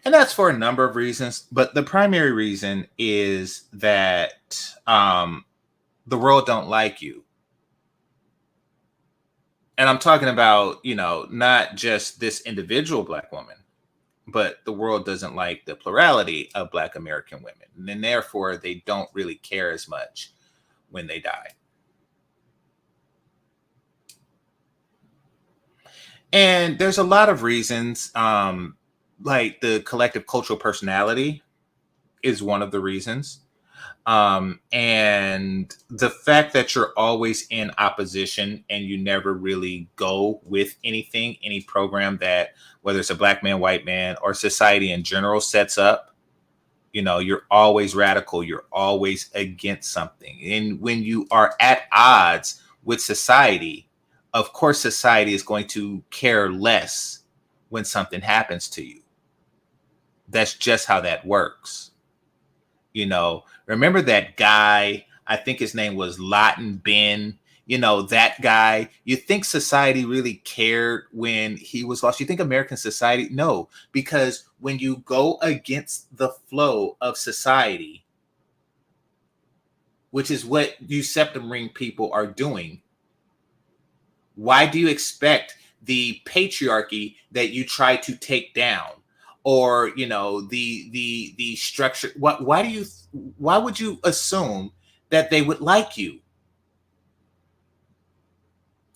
And that's for a number of reasons, but the primary reason is that the world don't like you. And I'm talking about, not just this individual black woman, but the world doesn't like the plurality of black American women. And therefore, they don't really care as much when they die. And there's a lot of reasons, like the collective cultural personality is one of the reasons. And the fact that you're always in opposition and you never really go with anything, any program that, whether it's a black man, white man, or society in general sets up, you're always radical. You're always against something. And when you are at odds with society, of course, society is going to care less when something happens to you. That's just how that works. Remember that guy? I think his name was Latin Ben. That guy. You think society really cared when he was lost? You think American society? No, because when you go against the flow of society, which is what you septum ring people are doing, why do you expect the patriarchy that you try to take down, or the structure. Why would you assume that they would like you?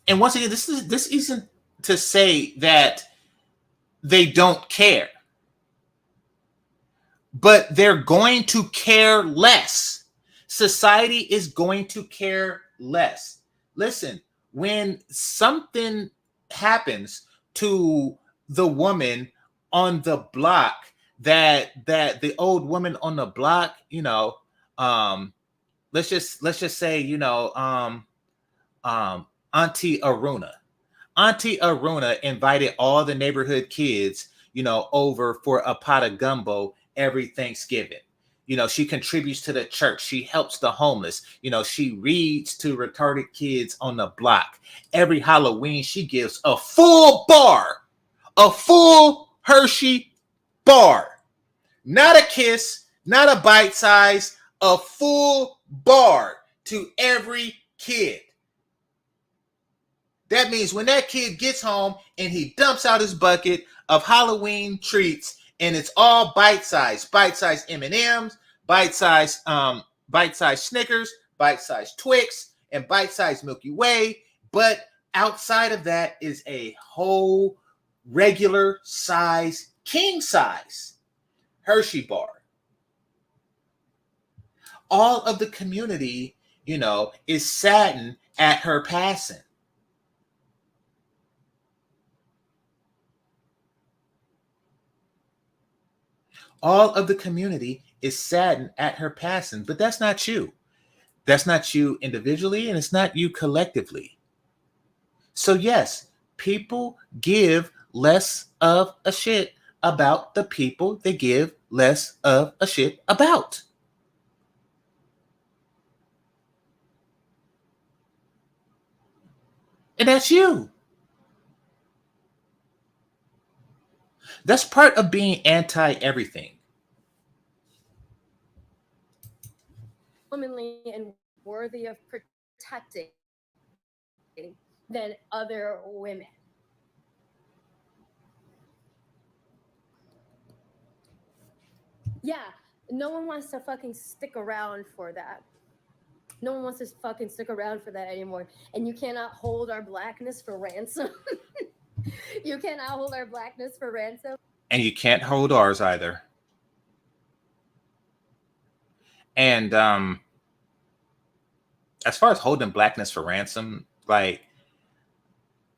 And once again, this isn't to say that they don't care, but they're going to care less. Society is going to care less. Listen, when something happens to the woman on the block, that the old woman on the block, um let's just say, Auntie Aruna. Auntie Aruna invited all the neighborhood kids, over for a pot of gumbo every Thanksgiving. She contributes to the church. She helps the homeless. She reads to retarded kids on the block. Every Halloween, she gives a full bar, a full Hershey bar. Not a kiss, not a bite size, a full bar to every kid. That means when that kid gets home and he dumps out his bucket of Halloween treats, and it's all bite-sized M&Ms, bite-sized Snickers, bite-sized Twix, and bite-sized Milky Way. But outside of that is a whole regular size, king size Hershey bar. All of the community, is saddened at her passing. All of the community is saddened at her passing, but that's not you. That's not you individually, and it's not you collectively. So yes, people give less of a shit about the people they give less of a shit about. And that's you. That's part of being anti-everything. Womanly and worthy of protecting than other women. Yeah, no one wants to fucking stick around for that. No one wants to fucking stick around for that anymore. And you cannot hold our blackness for ransom. You cannot hold our blackness for ransom. And you can't hold ours either. And as far as holding blackness for ransom, like,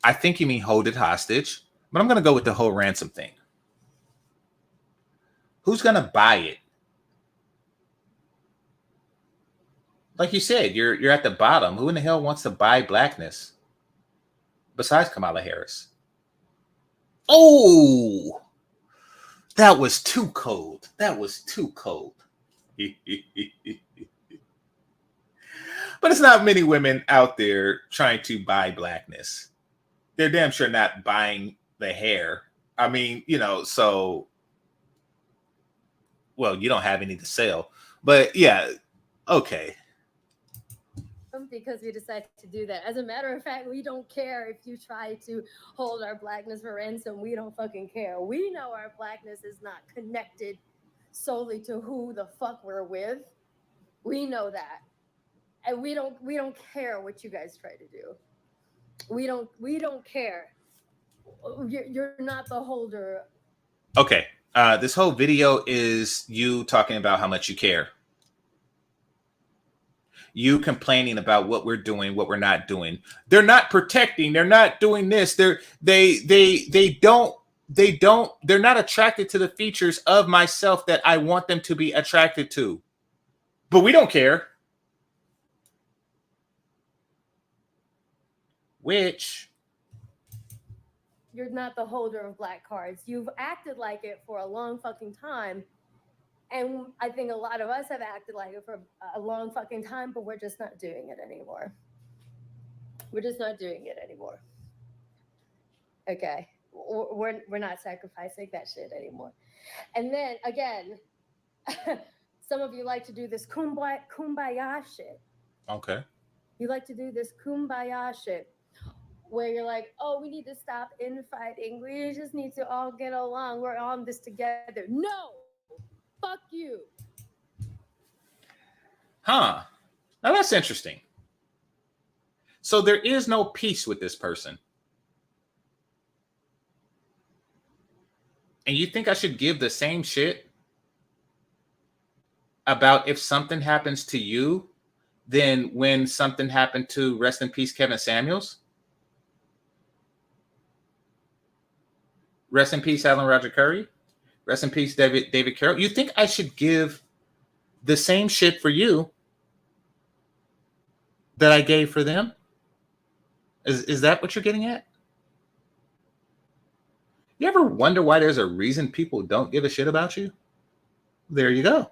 I think you mean hold it hostage, but I'm going to go with the whole ransom thing. Who's going to buy it? Like you said, you're at the bottom. Who in the hell wants to buy blackness besides Kamala Harris? Oh, that was too cold. That was too cold. But it's not many women out there trying to buy blackness. They're damn sure not buying the hair. I mean, so, well, you don't have any to sell. But yeah, okay. Because we decided to do that. As a matter of fact, we don't care if you try to hold our blackness for ransom. We don't fucking care. We know our blackness is not connected solely to who the fuck we're with. We know that. And we don't care what you guys try to do. We don't care. You're not the holder. Okay. This whole video is you talking about how much you care. You complaining about what we're doing, what we're not doing. They're not protecting. They're not doing this. They're not attracted to the features of myself that I want them to be attracted to. But we don't care. Which, you're not the holder of black cards. You've acted like it for a long fucking time. And I think a lot of us have acted like it for a long fucking time, but we're just not doing it anymore. We're just not doing it anymore. Okay. We're not sacrificing that shit anymore. And then again, some of you like to do this kumbaya shit. okay. You like to do this kumbaya shit. where you're like, oh, we need to stop infighting. We just need to all get along. We're on this together. No, fuck you. Huh. Now that's interesting. So there is no peace with this person. And you think I should give the same shit about if something happens to you than when something happened to, rest in peace, Kevin Samuels? Rest in peace, Alan Roger Curry? Rest in peace, David Carroll? You think I should give the same shit for you that I gave for them? Is that what you're getting at? You ever wonder why there's a reason people don't give a shit about you? There you go.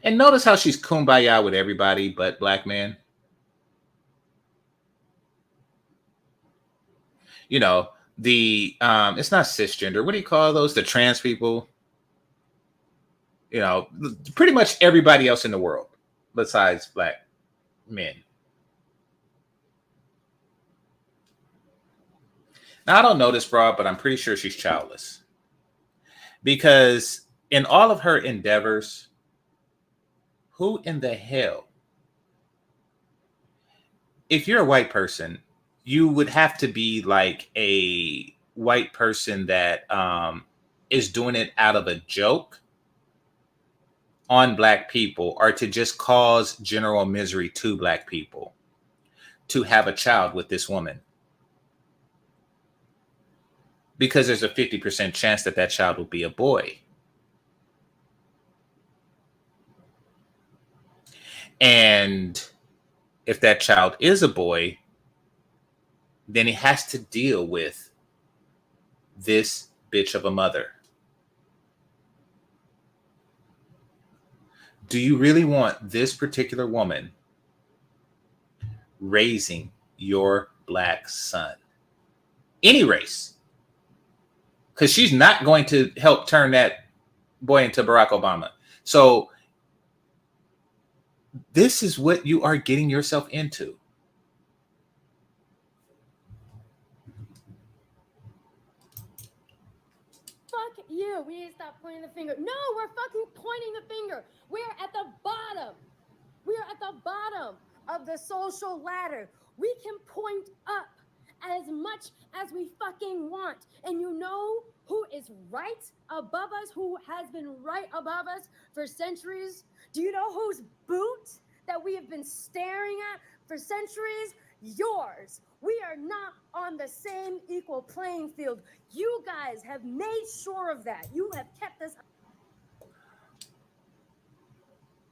And notice how she's kumbaya with everybody but black men. You know, the it's not cisgender. What do you call those? The trans people. You know, pretty much everybody else in the world besides black men. Now, I don't know this broad, but I'm pretty sure she's childless. Because in all of her endeavors, who in the hell? If you're a white person, you would have to be like a white person that is doing it out of a joke on black people, or to just cause general misery to black people, to have a child with this woman. Because there's a 50% chance that that child will be a boy. And if that child is a boy, then he has to deal with this bitch of a mother. Do you really want this particular woman raising your black son? Any race. Because she's not going to help turn that boy into Barack Obama. So this is what you are getting yourself into. Fuck you. We need to stop pointing the finger. No, we're fucking pointing the finger. We're at the bottom. We're at the bottom of the social ladder. We can point up as much as we fucking want. And you know who is right above us, who has been right above us for centuries? Do you know whose boot that we have been staring at for centuries? Yours. We are not on the same equal playing field. You guys have made sure of that. You have kept us.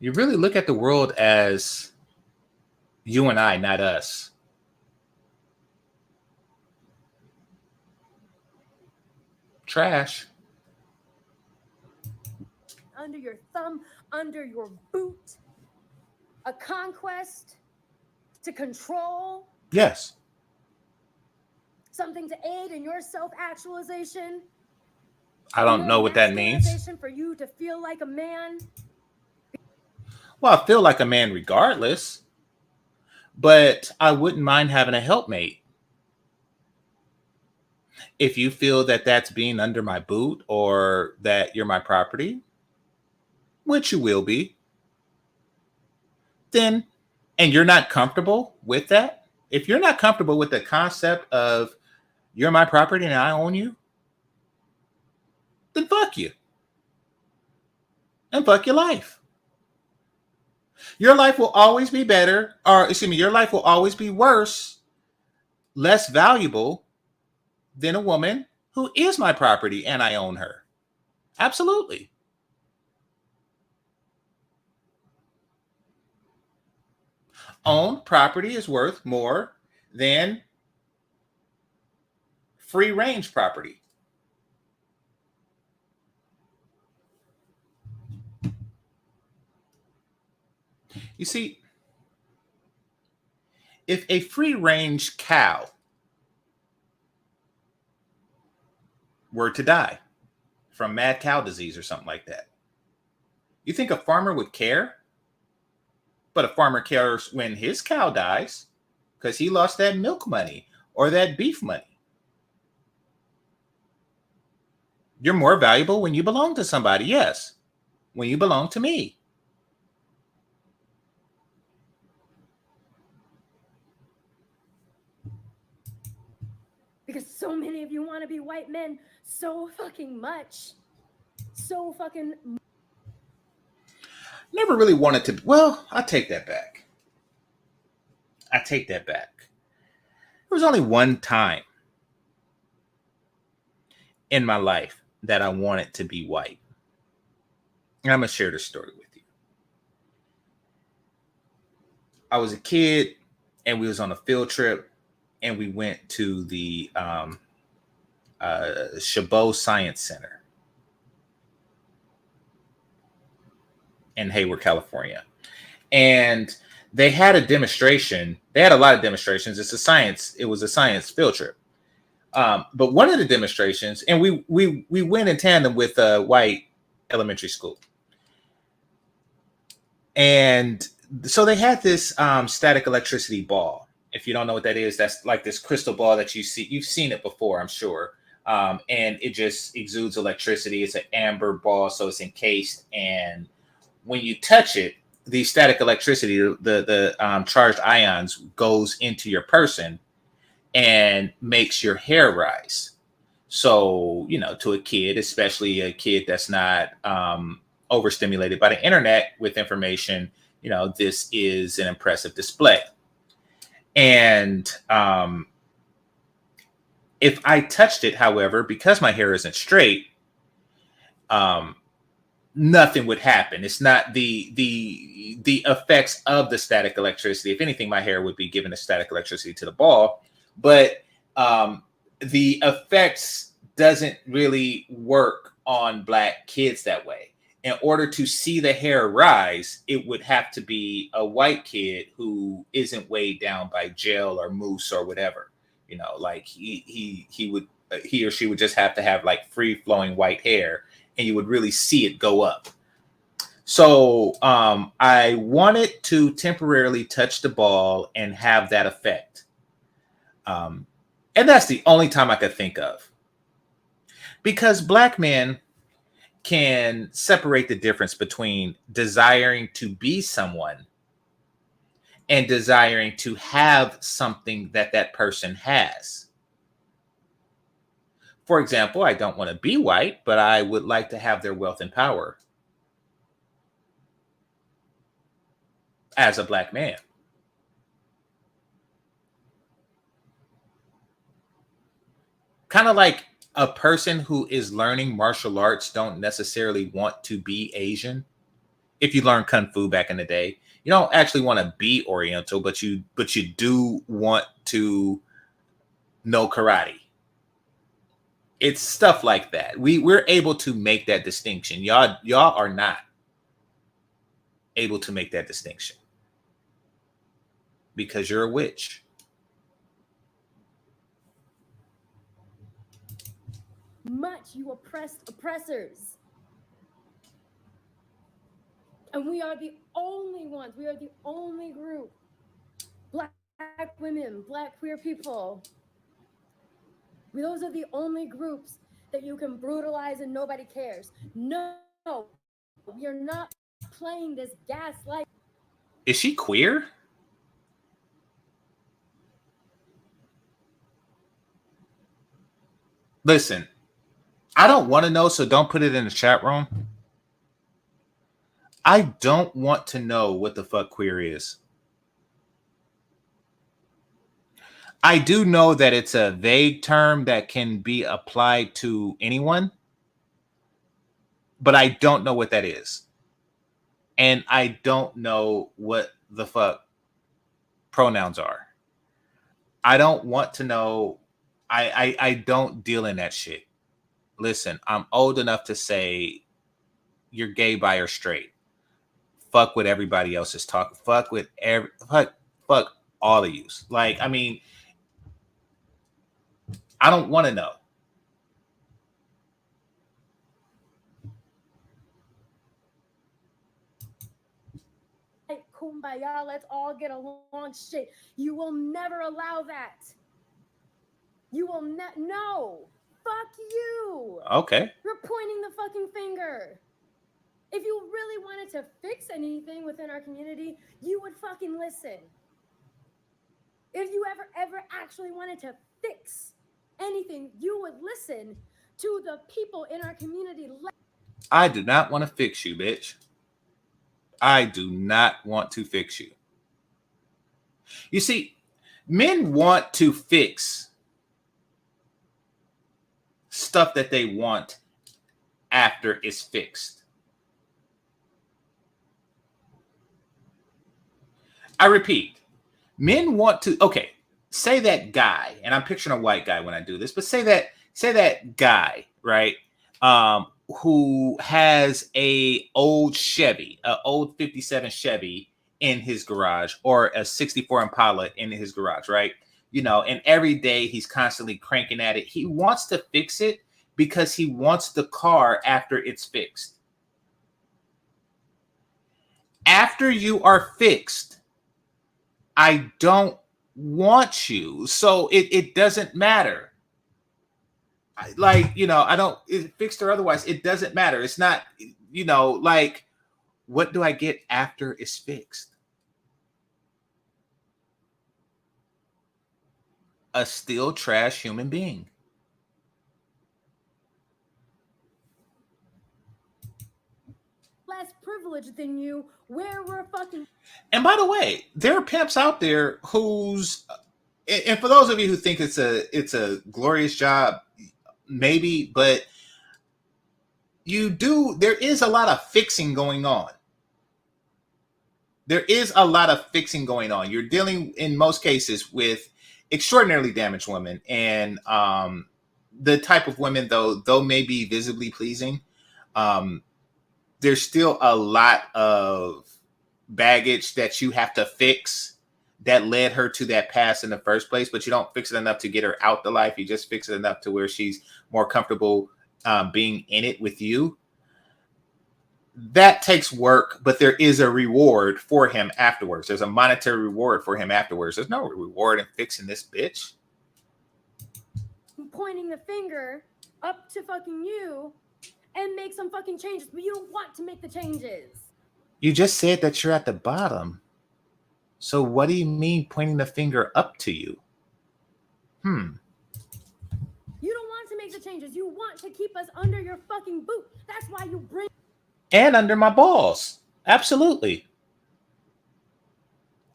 You really look at the world as you and I, not us. Trash. Under your thumb, under your boot. A conquest to control. Yes. Something to aid in your self-actualization. I don't know what that means. For you to feel like a man. Well, I feel like a man regardless, but I wouldn't mind having a helpmate. If you feel that that's being under my boot or that you're my property, which you will be, then, and you're not comfortable with that, if you're not comfortable with the concept of you're my property and I own you, then fuck you. And fuck your life. Your life will always be better, or excuse me, your life will always be worse, less valuable than a woman who is my property and I own her. Absolutely. Owned property is worth more than free range property. You see, if a free range cow were to die from mad cow disease or something like that, you think a farmer would care? But a farmer cares when his cow dies because he lost that milk money or that beef money. You're more valuable when you belong to somebody. Yes. When you belong to me. Because so many of you want to be white men so fucking much. So fucking. Never really wanted to. Well, I take that back. I take that back. There was only one time in my life that I wanted to be white. And I'm going to share this story with you. I was a kid and we was on a field trip and we went to the Chabot Science Center in Hayward, California. And they had a demonstration. They had a lot of demonstrations. It was a science field trip. But one of the demonstrations, and we went in tandem with a white elementary school. And so they had this static electricity ball. If you don't know what that is, that's like this crystal ball that you see. You've seen it before, I'm sure. And it just exudes electricity. It's an amber ball, so it's encased. And when you touch it, the static electricity, the charged ions goes into your person and makes your hair rise. So, to a kid, especially a kid that's not overstimulated by the internet with information, this is an impressive display. And if I touched it, however, because my hair isn't straight, nothing would happen. It's not the effects of the static electricity. If anything, my hair would be given the static electricity to the ball, but the effects doesn't really work on Black kids that way. In order to see the hair rise, it would have to be a white kid who isn't weighed down by gel or mousse or whatever. Like he or she would just have to have like free flowing white hair, and you would really see it go up. So I wanted to temporarily touch the ball and have that effect. And that's the only time I could think of. Because Black men can separate the difference between desiring to be someone and desiring to have something that person has. For example, I don't want to be white, but I would like to have their wealth and power as a Black man. Kind of like a person who is learning martial arts don't necessarily want to be Asian. If you learn Kung Fu back in the day, you don't actually want to be Oriental, but you do want to know karate. It's stuff like that. We're able to make that distinction. Y'all are not able to make that distinction because you're a witch. Much, you oppressed oppressors. And we are the only ones, we are the only group, Black women, Black queer people. Those are the only groups that you can brutalize and nobody cares. No, you're not playing this gaslight. Is she queer? Listen, I don't want to know, so don't put it in the chat room. I don't want to know what the fuck queer is. I do know that it's a vague term that can be applied to anyone, but I don't know what that is. And I don't know what the fuck pronouns are. I don't want to know. I don't deal in that shit. Listen, I'm old enough to say you're gay, bi, or straight. Fuck what everybody else is talking. Fuck all of you. Like, I mean, I don't want to know. kumbaya, let's all get along shit. You will never allow that. You will not. No. Fuck you. Okay. You're pointing the fucking finger. If you really wanted to fix anything within our community, you would fucking listen. If you ever actually wanted to fix anything, you would listen to the people in our community. I do not want to fix you, bitch. I do not want to fix you. You see, men want to fix stuff that they want after it's fixed. I repeat, men want to, okay, say that guy, and I'm picturing a white guy when I do this, but say that guy, right? Who has a old Chevy, an old 57 Chevy in his garage, or a 64 Impala in his garage, right? You know, and every day he's constantly cranking at it. He wants to fix it because he wants the car after it's fixed. After you are fixed, I don't want you. So it doesn't matter. Like, you know, I don't, it fixed or otherwise, it doesn't matter. It's not, you know, like, what do I get after it's fixed? A still trash human being. Less privileged than you, where we're fucking. And by the way, there are pimps out there who's, and for those of you who think it's a glorious job, maybe, but there is a lot of fixing going on. There is a lot of fixing going on. You're dealing in most cases with extraordinarily damaged women, and the type of women, though may be visibly pleasing, there's still a lot of baggage that you have to fix that led her to that past in the first place. But you don't fix it enough to get her out the life. You just fix it enough to where she's more comfortable being in it with you. That takes work, but there is a reward for him afterwards. There's a monetary reward for him afterwards. There's no reward in fixing this bitch. Pointing the finger up to fucking you and make some fucking changes, but you don't want to make the changes. You just said that you're at the bottom. So what do you mean pointing the finger up to you? You don't want to make the changes. You want to keep us under your fucking boot. That's why you bring... And under my balls. Absolutely.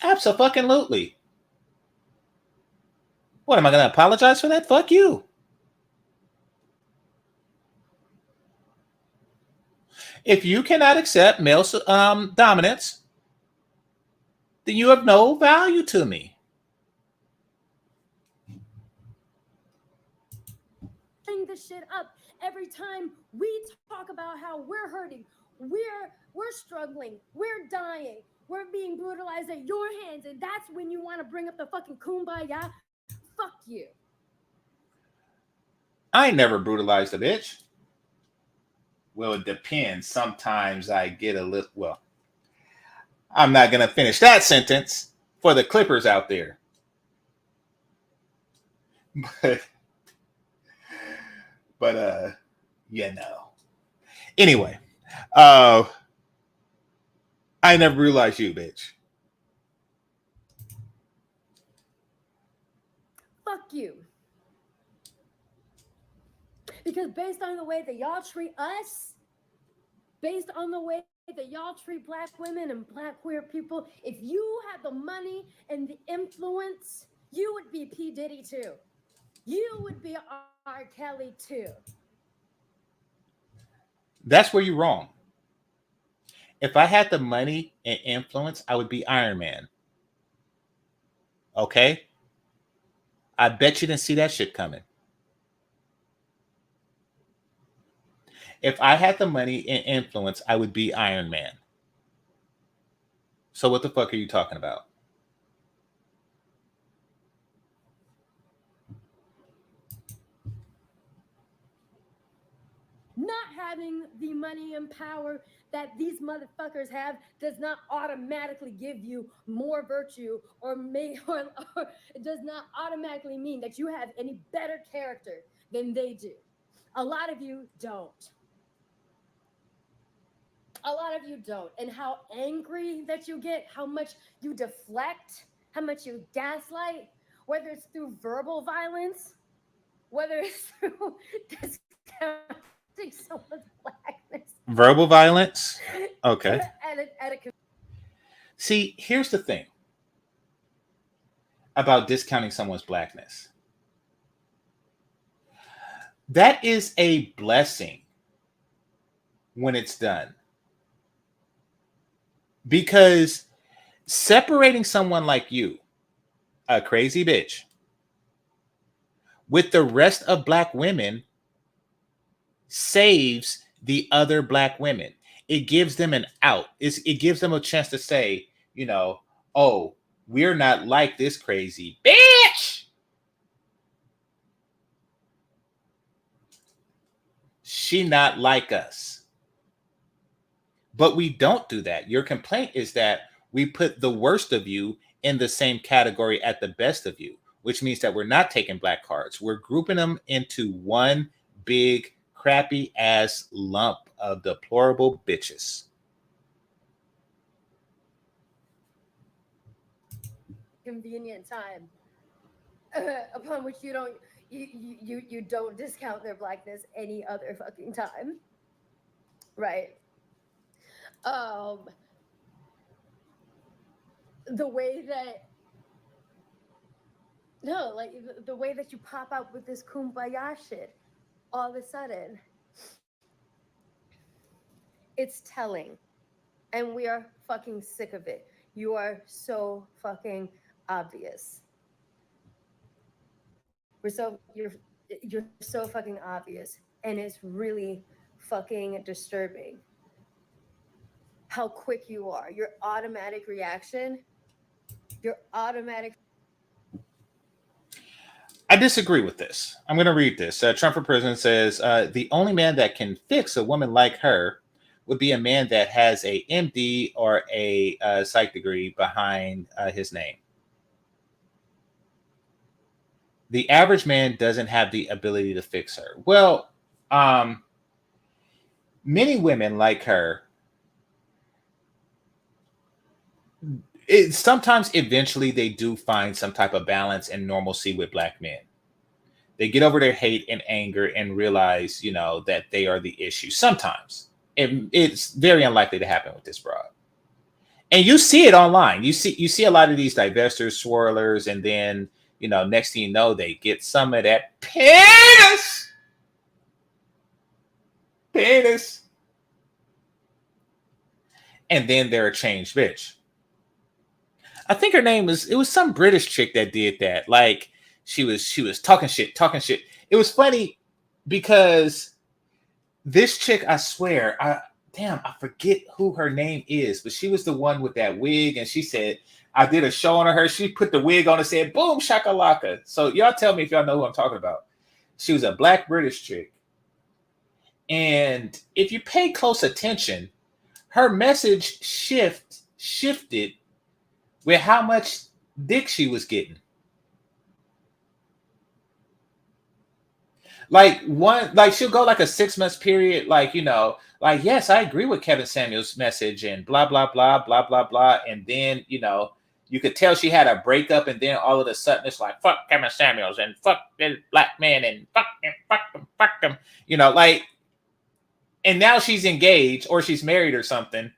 Abso-fucking-lutely. What, am I going to apologize for that? Fuck you. If you cannot accept male dominance, then you have no value to me. Bring the shit up every time we talk about how we're hurting, we're struggling, we're dying, we're being brutalized at your hands, and that's when you want to bring up the fucking kumbaya. Fuck you. I ain't never brutalized a bitch. Well, it depends. Sometimes I get a little, well, I'm not going to finish that sentence for the clippers out there. But you know. Anyway, I never realized you, bitch. Fuck you. Because based on the way that y'all treat us, based on the way that y'all treat Black women and Black queer people, if you had the money and the influence, you would be P. Diddy too. You would be R. Kelly too. That's where you're wrong. If I had the money and influence, I would be Iron Man. Okay? I bet you didn't see that shit coming. If I had the money and influence, I would be Iron Man. So what the fuck are you talking about? Not having the money and power that these motherfuckers have does not automatically give you more virtue or it does not automatically mean that you have any better character than they do. A lot of you don't. A lot of you don't. And how angry that you get, how much you deflect, how much you gaslight, whether it's through verbal violence, whether it's through discounting someone's blackness. Verbal violence. Okay. at a See, here's the thing about discounting someone's blackness. That is a blessing when it's done. Because separating someone like you, a crazy bitch, with the rest of black women saves the other black women. It gives them an out. It gives them a chance to say, oh, we're not like this crazy bitch. She not like us. But we don't do that. Your complaint is that we put the worst of you in the same category at the best of you, which means that we're not taking black cards. We're grouping them into one big crappy ass lump of deplorable bitches. convenient time upon which you don't discount their blackness any other fucking time, right? The way that no, like the way that you pop out with this kumbaya shit all of a sudden, it's telling, and we are fucking sick of it. You are so fucking obvious. You're so fucking obvious, and it's really fucking disturbing how quick you are. Your automatic reaction. I disagree with this. I'm going to read this. Trump for President says, the only man that can fix a woman like her would be a man that has a MD or a psych degree behind his name. The average man doesn't have the ability to fix her. Well, many women like her, sometimes eventually they do find some type of balance and normalcy with black men. They get over their hate and anger and realize, that they are the issue. Sometimes it's very unlikely to happen with this broad. And you see it online. You see a lot of these divestors, swirlers, and then, next thing you know, they get some of that penis. And then they're a changed bitch. I think her name was some British chick that did that. Like she was talking shit. It was funny because this chick, I swear, I forget who her name is, but she was the one with that wig, and she said, I did a show on her. She put the wig on and said, boom, shakalaka. So y'all tell me if y'all know who I'm talking about. She was a black British chick. And if you pay close attention, her message shifted with how much dick she was getting. Like she'll go like a 6 months period, yes, I agree with Kevin Samuels' message and blah, blah, blah, blah, blah, blah. And then, you could tell she had a breakup, and then all of a sudden it's like, fuck Kevin Samuels and fuck this black man and fuck them. And now she's engaged or she's married or something.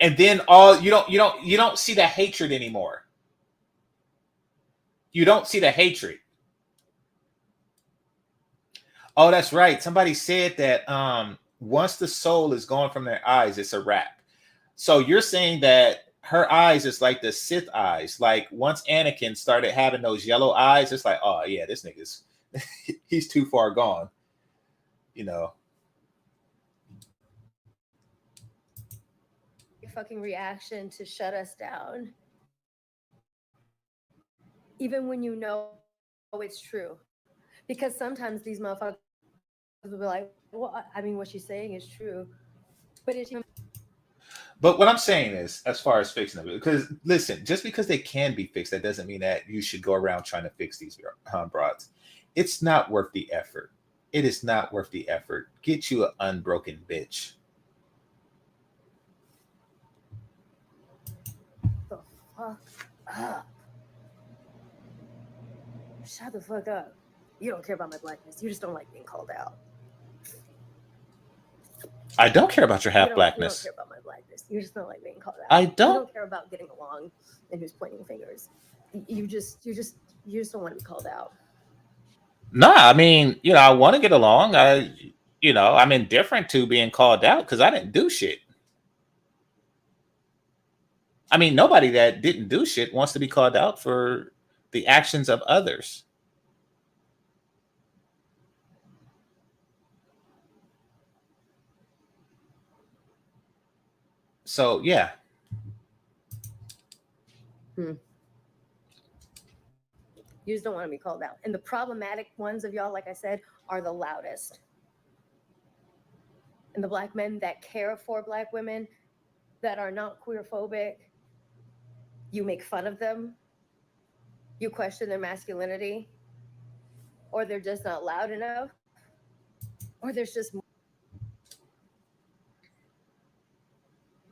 And then you don't see the hatred anymore. You don't see the hatred. Oh, that's right. Somebody said that once the soul is gone from their eyes, it's a wrap. So you're saying that her eyes is like the Sith eyes. Like once Anakin started having those yellow eyes, it's like, oh yeah, this nigga's he's too far gone. Your fucking reaction to shut us down, even when you know it's true, because sometimes these motherfuckers will be like, Well, I mean, what she's saying is true, but it's But what I'm saying is, as far as fixing them, because listen, just because they can be fixed, that doesn't mean that you should go around trying to fix these broads. It's not worth the effort. It is not worth the effort. Get you an unbroken bitch. the fuck up. Shut the fuck up. You don't care about my blackness. You just don't like being called out. I don't care about your half You don't blackness. care about my blackness. You just don't like being called out. I You don't. don't care about getting along and who's pointing fingers. You just don't want to be called out. Nah, I mean, I want to get along. I'm indifferent to being called out because I didn't do shit. I mean, nobody that didn't do shit wants to be called out for the actions of others. So, yeah. You just don't want to be called out. And the problematic ones of y'all, like I said, are the loudest. And the black men that care for black women that are not queerphobic, you make fun of them, you question their masculinity, or they're just not loud enough, or there's just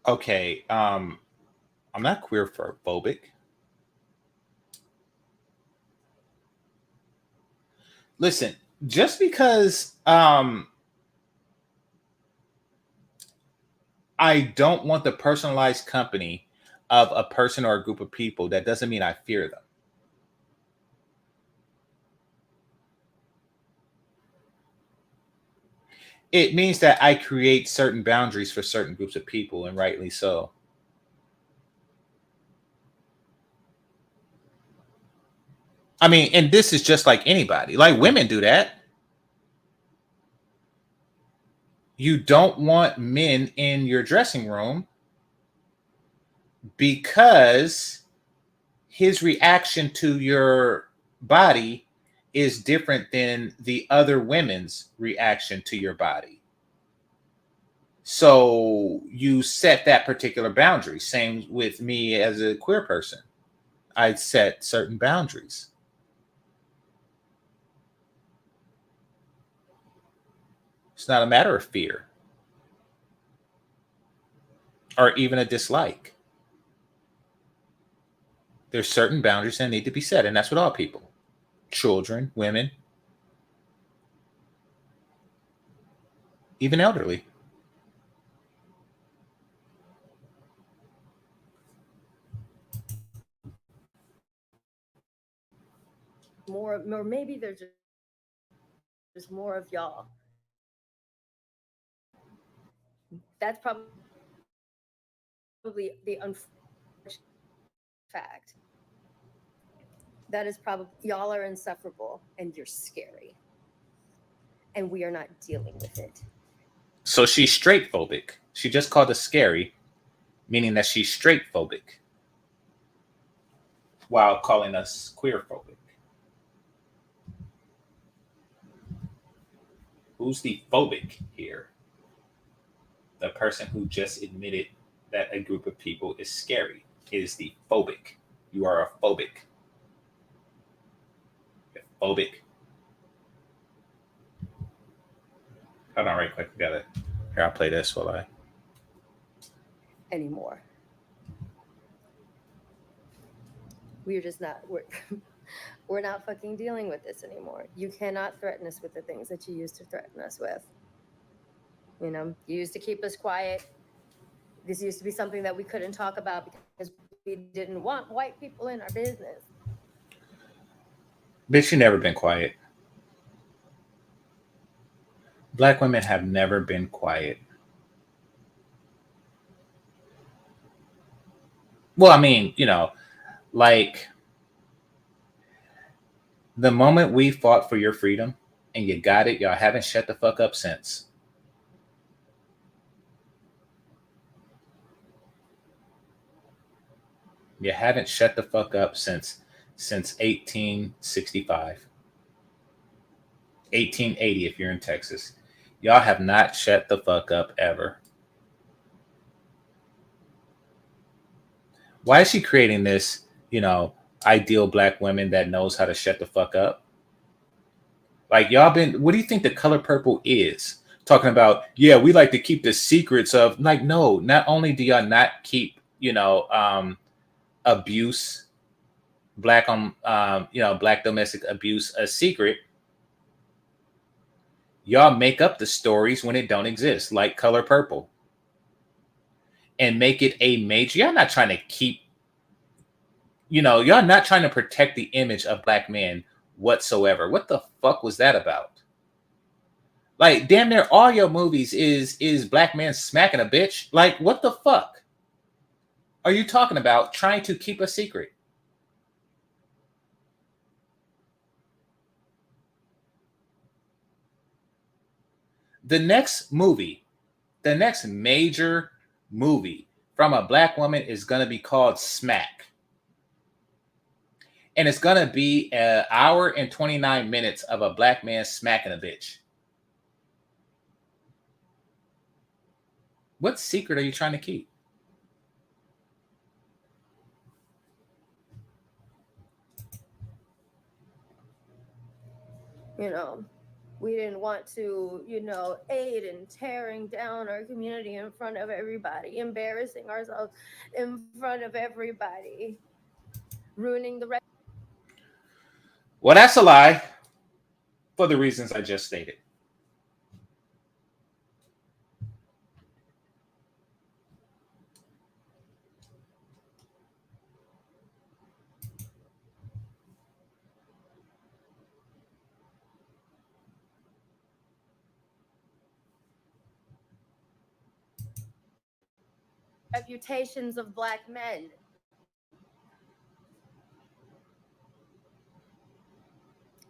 Okay, I'm not queerphobic. Listen, just because I don't want the personalized company of a person or a group of people, that doesn't mean I fear them. It means that I create certain boundaries for certain groups of people, and rightly so. I mean, and this is just like anybody. Like women do that. You don't want men in your dressing room because his reaction to your body is different than the other women's reaction to your body. So you set that particular boundary. Same with me as a queer person. I set certain boundaries. It's not a matter of fear or even a dislike. There's certain boundaries that need to be set, and that's with all people. Children, women, even elderly. more, or maybe there's just more of y'all. That's probably the unfortunate fact. That is probably y'all are insufferable and you're scary. And we are not dealing with it. So she's straight phobic. She just called us scary, meaning that she's straight phobic, while calling us queer phobic. Who's the phobic here? The person who just admitted that a group of people is scary is the phobic. You are a phobic. You're phobic. Hold on, right quick. We gotta. Here, I'll play this while I. Anymore. We're just not we're not fucking dealing with this anymore. You cannot threaten us with the things that you used to threaten us with. You used to keep us quiet. This used to be something that we couldn't talk about because we didn't want white people in our business. Bitch, you never been quiet. Black women have never been quiet. Well, I mean, like the moment we fought for your freedom and you got it, y'all haven't shut the fuck up since. You haven't shut the fuck up since 1865. 1880 if you're in Texas. Y'all have not shut the fuck up ever. Why is she creating this, ideal black women that knows how to shut the fuck up? Like y'all been, what do you think the color purple is? Talking about, yeah, we like to keep the secrets of, like, no, not only do y'all not keep, abuse, black domestic abuse a secret, y'all make up the stories when it don't exist, like color purple, and make it a major. Y'all not trying to keep, y'all not trying to protect the image of black men whatsoever. What the fuck was that about? Like damn near all your movies is black men smacking a bitch. Like what the fuck are you talking about? Trying to keep a secret? The next movie, the next major movie from a black woman is gonna be called Smack, and it's gonna be an hour and 29 minutes of a black man smacking a bitch. What secret are you trying to keep? You know, we didn't want to, aid in tearing down our community in front of everybody, embarrassing ourselves in front of everybody, ruining the rest. Well, that's a lie for the reasons I just stated. Reputations of black men.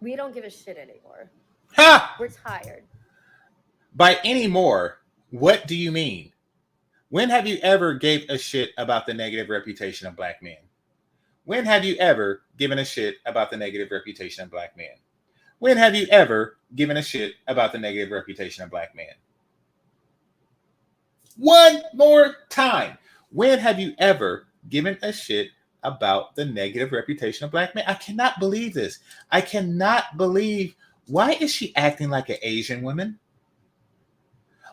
We don't give a shit anymore. Ha! We're tired. By any more, what do you mean? When have you ever gave a shit about the negative reputation of black men? When have you ever given a shit about the negative reputation of black men? When have you ever given a shit about the negative reputation of black men? One more time. When have you ever given a shit about the negative reputation of black men? I cannot believe this. I cannot believe. Why is she acting like an Asian woman?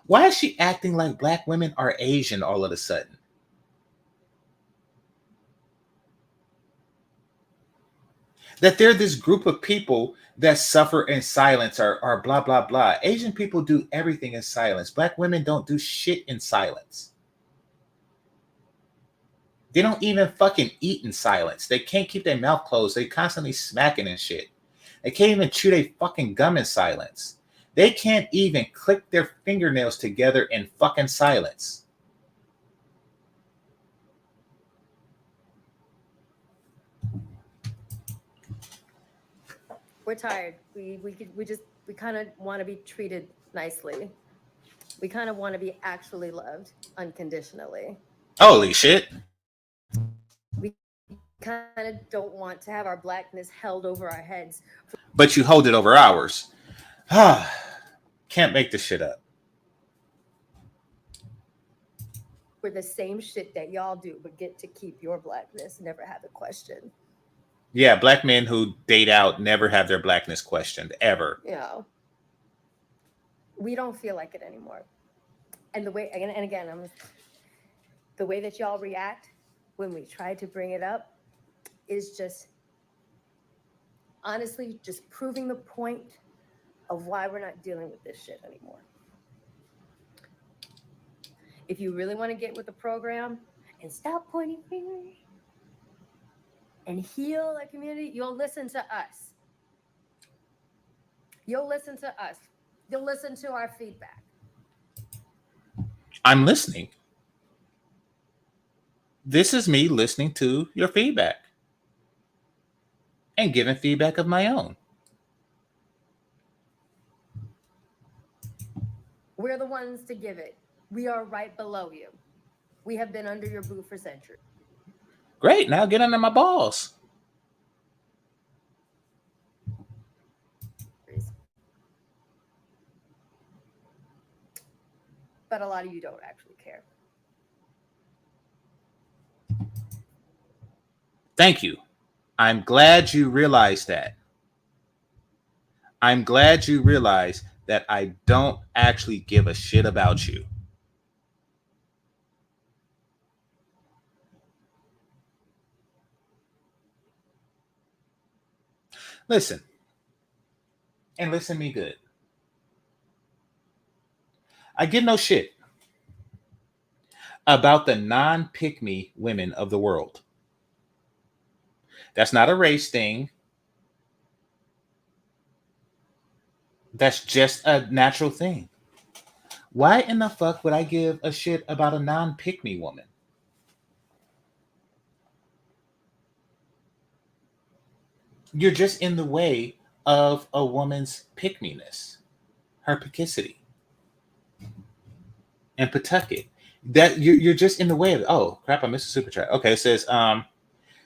Why is she acting like black women are Asian all of a sudden? That they're this group of people that suffer in silence or blah, blah, blah. Asian people do everything in silence. Black women don't do shit in silence. They don't even fucking eat in silence. They can't keep their mouth closed. They constantly smacking and shit. They can't even chew their fucking gum in silence. They can't even click their fingernails together in fucking silence. We're tired. We kind of want to be treated nicely. We kind of want to be actually loved unconditionally. Holy shit. We kind of don't want to have our blackness held over our heads. But you hold it over ours. Can't make this shit up. For the same shit that y'all do, but get to keep your blackness, never have it questioned. Yeah, black men who date out never have their blackness questioned, ever. We don't feel like it anymore. And the way, and again, the way that y'all react when we try to bring it up is just, honestly, just proving the point of why we're not dealing with this shit anymore. If you really want to get with the program and stop pointing fingers and heal a community, you'll listen to us. You'll listen to us. You'll listen to our feedback. I'm listening. This is me listening to your feedback and giving feedback of my own. We're the ones to give it. We are right below you. We have been under your boot for centuries. Great, now get under my balls. But a lot of you don't actually care. Thank you. I'm glad you realized that. I'm glad you realize that I don't actually give a shit about you. Listen, and listen me good. I give no shit about the non-pick me women of the world. That's not a race thing. That's just a natural thing. Why in the fuck would I give a shit about a non-pick me woman? You're just in the way of a woman's pick me-ness, her picicity, and Pawtucket. That you're just in the way of. Oh crap! I missed a super chat. Okay, it says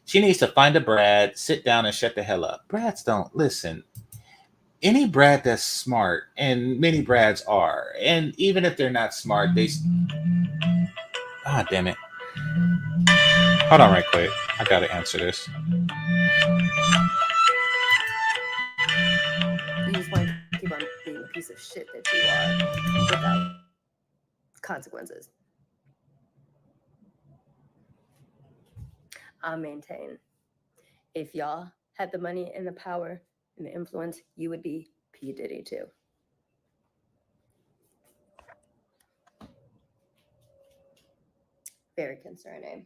she needs to find a Brad, sit down, and shut the hell up. Brads don't listen. Any Brad that's smart, and many Brads are, and even if they're not smart, they. Ah, damn it! Hold on, right quick. I gotta answer this. You just want to keep on being the piece of shit that you are without consequences. I maintain if y'all had the money and the power and the influence, you would be P. Diddy too. Very concerning.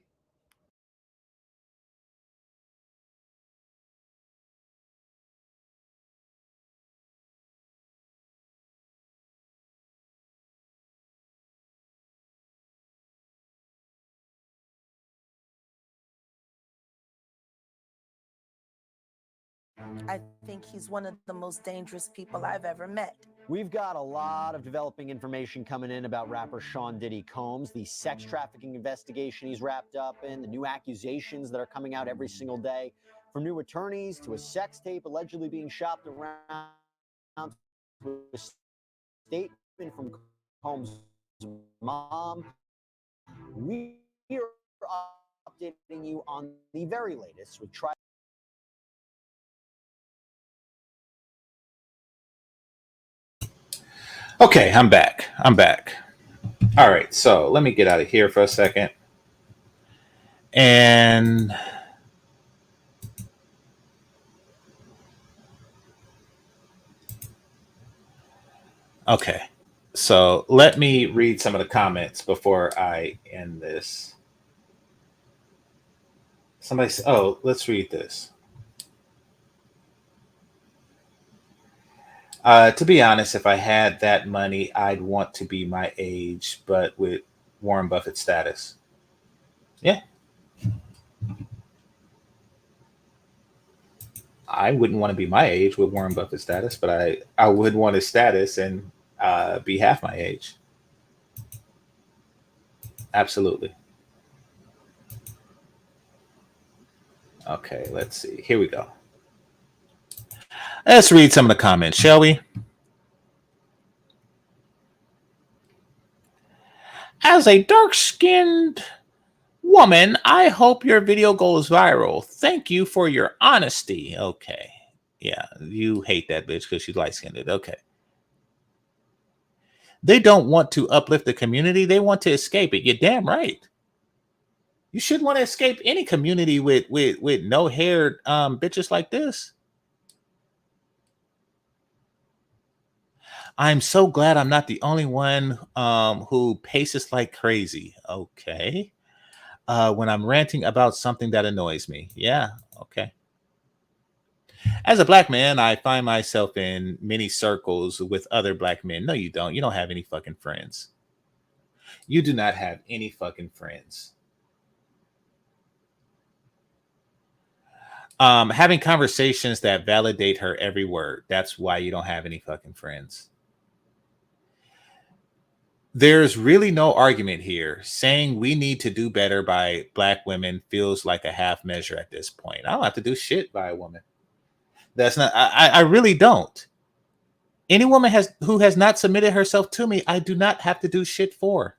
I think he's one of the most dangerous people I've ever met. We've got a lot of developing information coming in about rapper Sean Diddy Combs, the sex trafficking investigation he's wrapped up in, the new accusations that are coming out every single day, from new attorneys to a sex tape allegedly being shopped around, to a statement from Combs' mom. We are updating you on the very latest with Okay, I'm back. All right, so let me get out of here for a second. And okay, so let me read some of the comments before I end this. Somebody said, oh, let's read this. To be honest, if I had that money, I'd want to be my age, but with Warren Buffett status. Yeah. I wouldn't want to be my age with Warren Buffett status, but I would want his status and be half my age. Absolutely. Okay, let's see. Here we go. Let's read some of the comments, shall we? As a dark-skinned woman, I hope your video goes viral. Thank you for your honesty. Okay. Yeah, you hate that bitch because she's light-skinned. Okay. They don't want to uplift the community. They want to escape it. You're damn right. You shouldn't want to escape any community with no-haired bitches like this. I'm so glad I'm not the only one who paces like crazy. Okay. When I'm ranting about something that annoys me. Yeah. Okay. As a black man, I find myself in many circles with other black men. No, you don't. You don't have any fucking friends. You do not have any fucking friends. Having conversations that validate her every word. That's why you don't have any fucking friends. There's really no argument here. Saying we need to do better by black women feels like a half measure at this point. I don't have to do shit by a woman. That's not, I really don't. Any woman who has not submitted herself to me, I do not have to do shit for.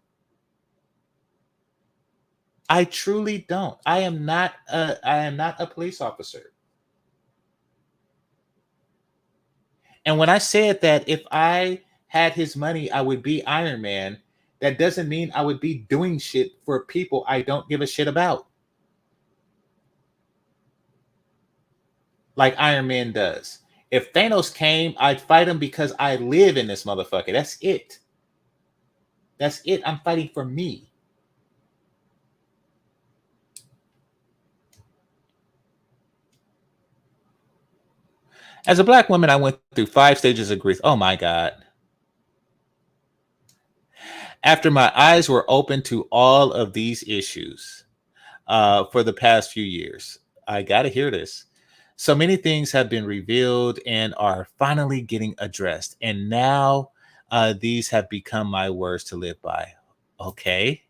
I truly don't. I am not a police officer. And when I said that if I had his money, I would be Iron Man, that doesn't mean I would be doing shit for people I don't give a shit about. Like Iron Man does. If Thanos came, I'd fight him because I live in this motherfucker. That's it. That's it. I'm fighting for me. As a black woman, I went through 5 stages of grief. Oh my God. After my eyes were open to all of these issues for the past few years, I got to hear this. So many things have been revealed and are finally getting addressed. And now these have become my words to live by. Okay.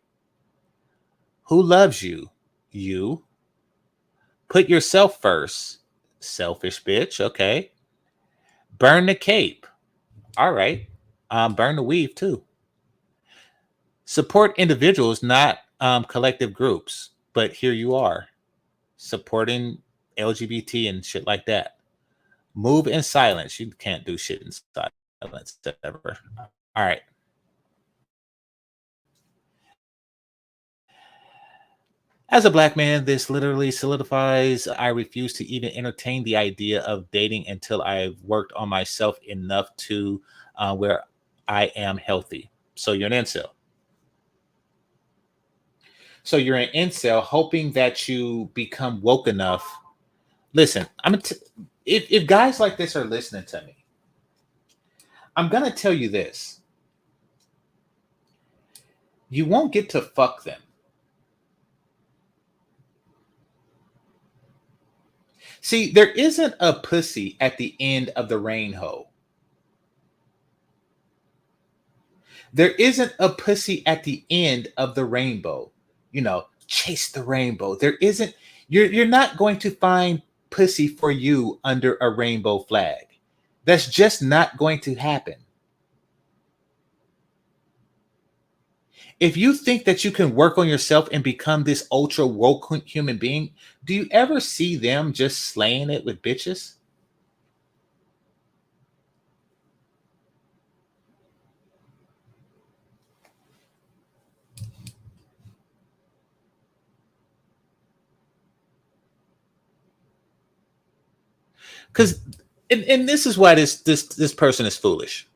Who loves you? You. Put yourself first. Selfish bitch. Okay. Burn the cape. All right. Burn the weave too. Support individuals, not collective groups. But here you are supporting LGBT and shit like that. Move in silence. You can't do shit in silence ever. All right. As a black man, this literally solidifies I refuse to even entertain the idea of dating until I've worked on myself enough to where I am healthy. So you're an incel. So you're an incel hoping that you become woke enough. Listen, if guys like this are listening to me, I'm going to tell you this. You won't get to fuck them. See, there isn't a pussy at the end of the rainbow. There isn't a pussy at the end of the rainbow. You know, chase the rainbow. There isn't. You're not going to find pussy for you under a rainbow flag. That's just not going to happen. If you think that you can work on yourself and become this ultra woke human being, do you ever see them just slaying it with bitches? Because, and this is why this person is foolish.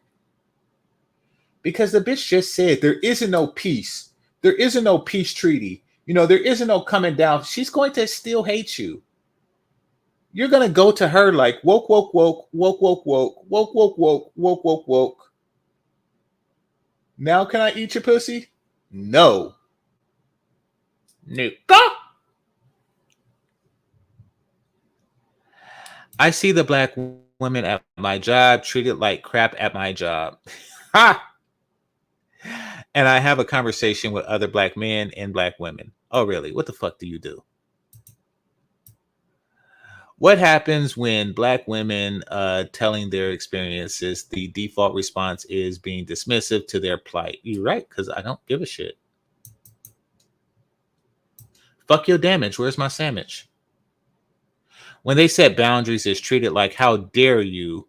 Because the bitch just said there isn't no peace. There isn't no peace treaty. You know, there isn't no coming down. She's going to still hate you. You're going to go to her like woke, woke, woke, woke, woke, woke, woke, woke, woke, woke, woke, woke. Now can I eat your pussy? No. No. I see the black women at my job treated like crap at my job. Ha! And I have a conversation with other black men and black women. Oh, really? What the fuck do you do? What happens when black women telling their experiences, the default response is being dismissive to their plight? You're right, because I don't give a shit. Fuck your damage. Where's my sandwich? When they set boundaries, it's treated like, how dare you?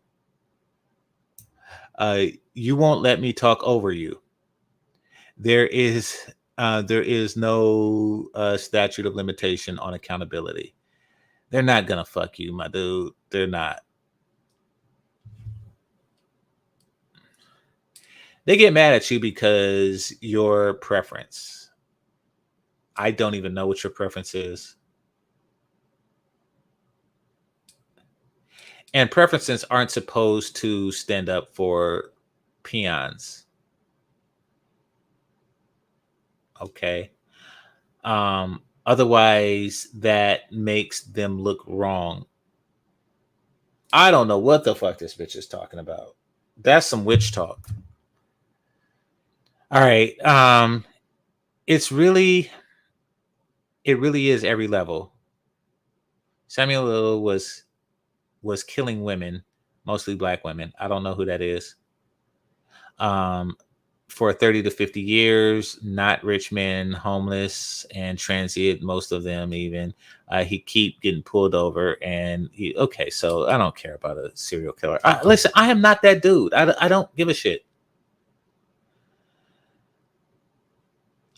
You won't let me talk over you. There is no statute of limitation on accountability. They're not gonna fuck you, my dude. They're not. They get mad at you because your preference. I don't even know what your preference is. And preferences aren't supposed to stand up for peons. Okay. Otherwise, that makes them look wrong. I don't know what the fuck this bitch is talking about. That's some witch talk. All right. It really is every level. Samuel Little was killing women mostly black women. I don't know who that is. For 30 to 50 years, not rich men, homeless and transient, most of them even. He keep getting pulled over, and okay, so I don't care about a serial killer. Listen, I am not that dude. I don't give a shit.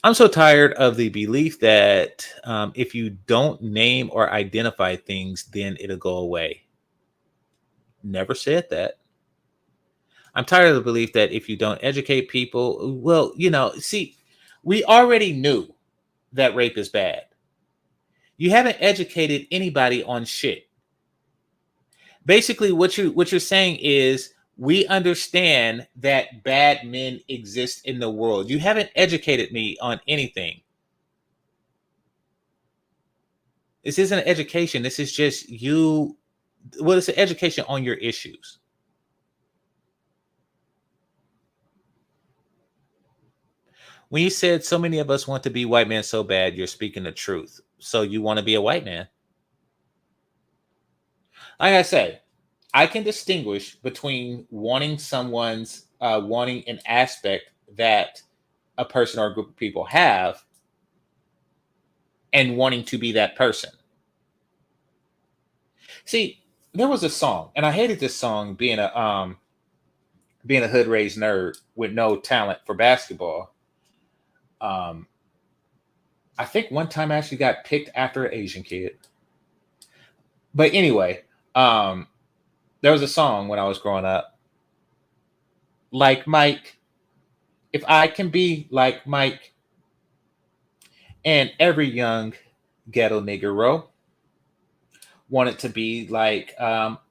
I'm so tired of the belief that if you don't name or identify things, then it'll go away. Never said that. I'm tired of the belief that if you don't educate people, well, see, we already knew that rape is bad. You haven't educated anybody on shit. Basically, what you're saying is we understand that bad men exist in the world. You haven't educated me on anything. This isn't an education. This is just you. Well, it's an education on your issues. When you said so many of us want to be white men so bad, you're speaking the truth. So you want to be a white man. Like I said, I can distinguish between wanting an aspect that a person or a group of people have and wanting to be that person. See, there was a song, and I hated this song being a hood raised nerd with no talent for basketball. Um, I think one time I actually got picked after an Asian kid. But anyway, um, there was a song when I was growing up, like Mike. If I can be like Mike, and every young ghetto Negro wanted to be like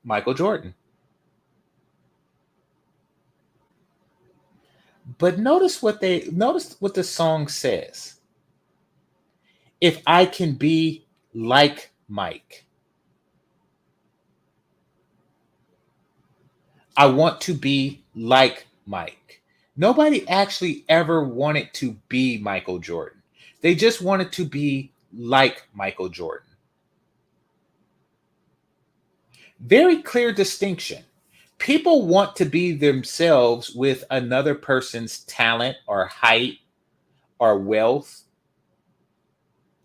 Michael Jordan. But notice what the song says. If I can be like Mike, I want to be like Mike. Nobody actually ever wanted to be Michael Jordan. They just wanted to be like Michael Jordan. Very clear distinction. People want to be themselves with another person's talent or height or wealth.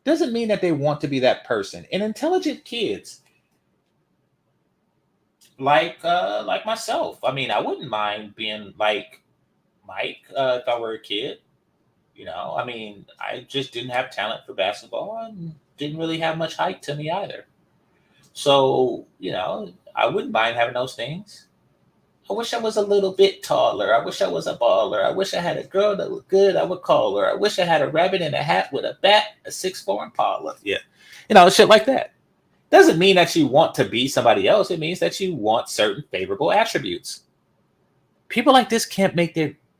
Doesn't mean that they want to be that person. And intelligent kids like myself. I mean, I wouldn't mind being like Mike if I were a kid. I mean, I just didn't have talent for basketball and didn't really have much height to me either. So, I wouldn't mind having those things. I wish I was a little bit taller. I wish I was a baller. I wish I had a girl that looked good. I would call her. I wish I had a rabbit in a hat with a bat, a 6'4" Impala. Yeah. Shit like that. Doesn't mean that you want to be somebody else. It means that you want certain favorable attributes. People like this can't make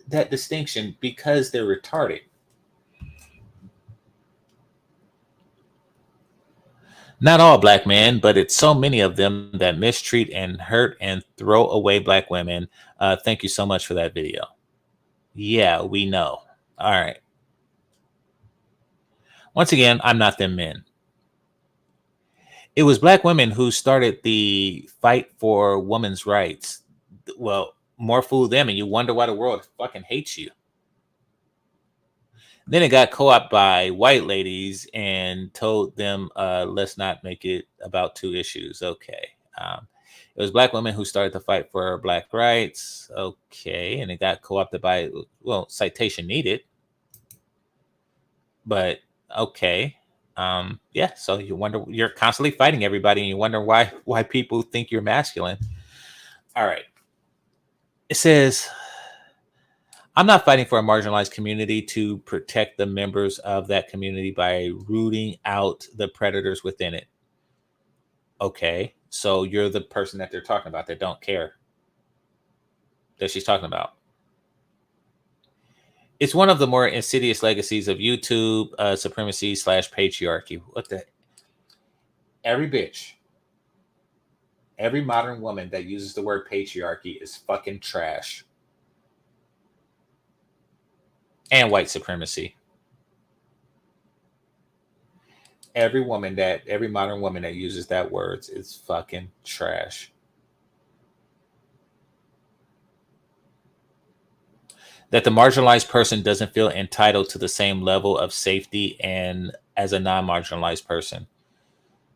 that distinction because they're retarded. Not all black men, but it's so many of them that mistreat and hurt and throw away black women. Thank you so much for that video. Yeah, we know. All right. Once again, I'm not them men. It was black women who started the fight for women's rights. Well, more fool them, and you wonder why the world fucking hates you. Then it got co-opted by white ladies and told them, let's not make it about two issues. Okay. It was black women who started the fight for black rights. Okay. And it got co-opted by, well, citation needed. But okay. Yeah. So you wonder, you're constantly fighting everybody and you wonder why people think you're masculine. All right. It says, I'm not fighting for a marginalized community to protect the members of that community by rooting out the predators within it. Okay, so you're the person that they're talking about that don't care, that she's talking about. It's one of the more insidious legacies of YouTube supremacy / patriarchy. What the? Every bitch, every modern woman that uses the word patriarchy is fucking trash. And white supremacy. Every modern woman that uses that word is fucking trash. That the marginalized person doesn't feel entitled to the same level of safety and as a non-marginalized person.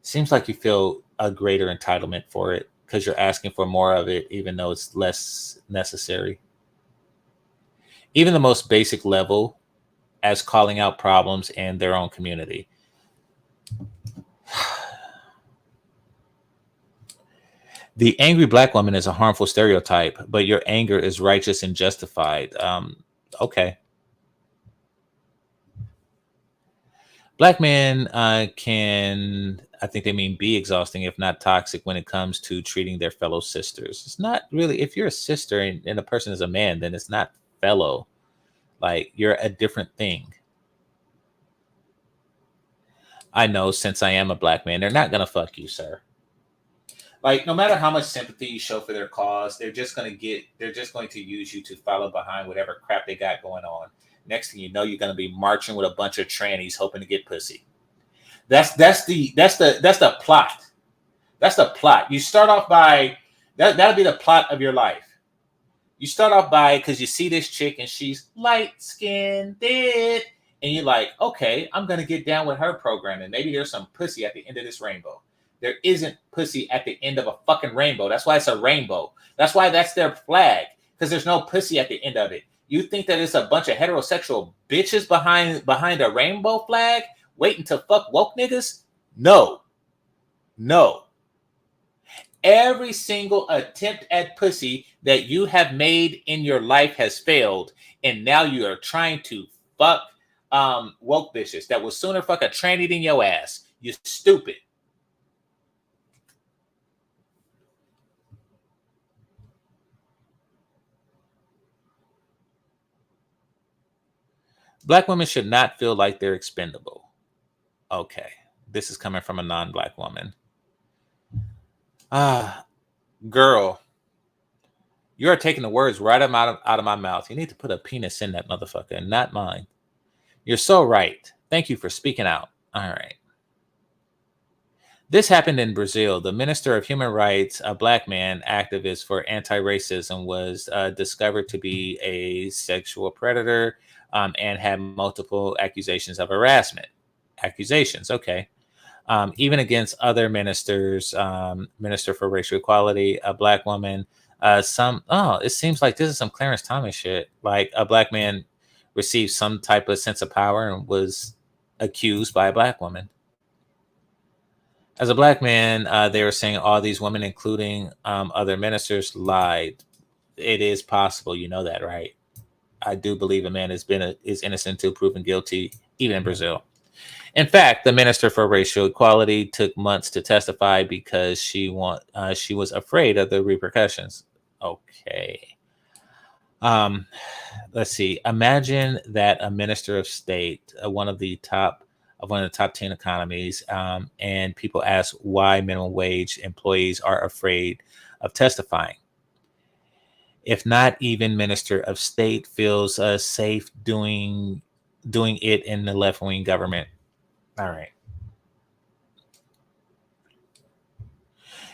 Seems like you feel a greater entitlement for it because you're asking for more of it, even though it's less necessary. Even the most basic level, as calling out problems in their own community. The angry black woman is a harmful stereotype, but your anger is righteous and justified. Okay. Black men can, I think they mean be exhausting, if not toxic, when it comes to treating their fellow sisters. It's not really, if you're a sister and a person is a man, then it's not fellow. Like, you're a different thing. I know, since I am a black man, they're not going to fuck you, sir. Like, no matter how much sympathy you show for their cause, they're just going to use you to follow behind whatever crap they got going on. Next thing you know, you're going to be marching with a bunch of trannies hoping to get pussy. That's the plot. That's the plot. You start off by that'll be the plot of your life. You start off by, because you see this chick and she's light skinned, and you're like, okay, I'm gonna get down with her program, and maybe there's some pussy at the end of this rainbow. There isn't pussy at the end of a fucking rainbow. That's why it's a rainbow. That's why that's their flag, because there's no pussy at the end of it. You think that it's a bunch of heterosexual bitches behind a rainbow flag waiting to fuck woke niggas? No. Every single attempt at pussy that you have made in your life has failed, and now you are trying to fuck woke bitches that will sooner fuck a tranny than your ass. You stupid. Black women should not feel like they're expendable. Okay. This is coming from a non-black woman. Girl, you are taking the words right out of my mouth. You need to put a penis in that motherfucker and not mine. You're so right. Thank you for speaking out. All right. This happened in Brazil. The Minister of Human Rights, a black man activist for anti-racism, was discovered to be a sexual predator and had multiple accusations of harassment. Accusations, okay. Even against other ministers, Minister for Racial Equality, a black woman, it seems like this is some Clarence Thomas shit. Like, a black man received some type of sense of power and was accused by a black woman. As a black man, they were saying all these women, including other ministers, lied. It is possible, you know that, right? I do believe a man is innocent until proven guilty, even in Brazil. In fact, the Minister for Racial Equality took months to testify because she was afraid of the repercussions. Okay. Let's see. Imagine that a minister of state, one of the top 10 economies, and people ask why minimum wage employees are afraid of testifying. If not even minister of state feels safe doing it in the left-wing government. All right.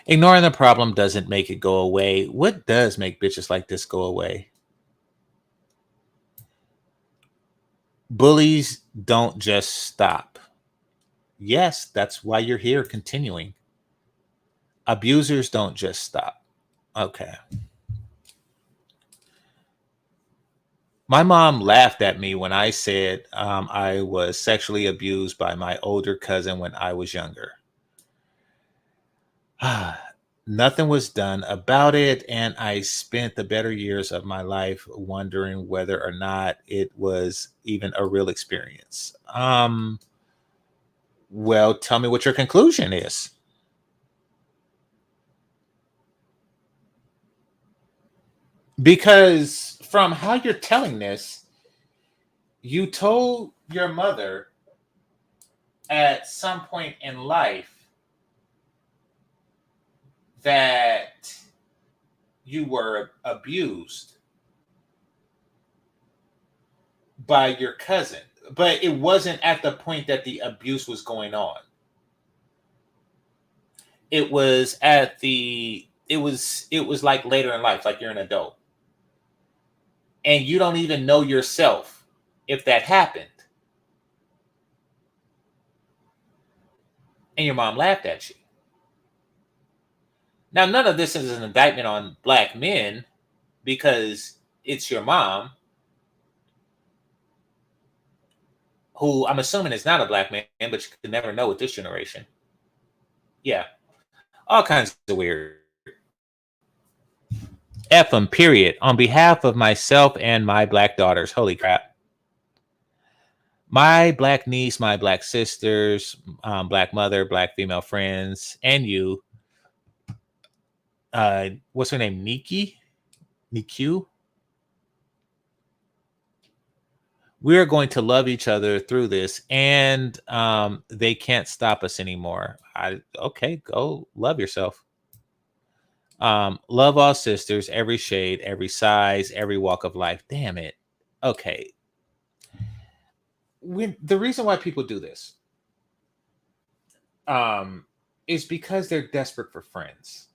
Ignoring the problem doesn't make it go away. What does make bitches like this go away? Bullies don't just stop. Yes, that's why you're here continuing. Abusers don't just stop. Okay. My mom laughed at me when I said I was sexually abused by my older cousin when I was younger. Nothing was done about it, and I spent the better years of my life wondering whether or not it was even a real experience. Well, tell me what your conclusion is. Because from how you're telling this, you told your mother at some point in life that you were abused by your cousin, but it wasn't at the point that the abuse was going on. It was like later in life, like you're an adult. and you don't even know yourself if that happened. And your mom laughed at you. Now, none of this is an indictment on black men because it's your mom, who I'm assuming is not a black man, but you can never know with this generation. Yeah, all kinds of weird. F them, period. On behalf of myself and my black daughters. Holy crap. My black niece, my black sisters, black mother, black female friends, and you. What's her name? Niku? We're going to love each other through this, and they can't stop us anymore. Okay, go love yourself. Love all sisters, every shade, every size, every walk of life. Damn it. Okay. The reason why people do this is because they're desperate for friends.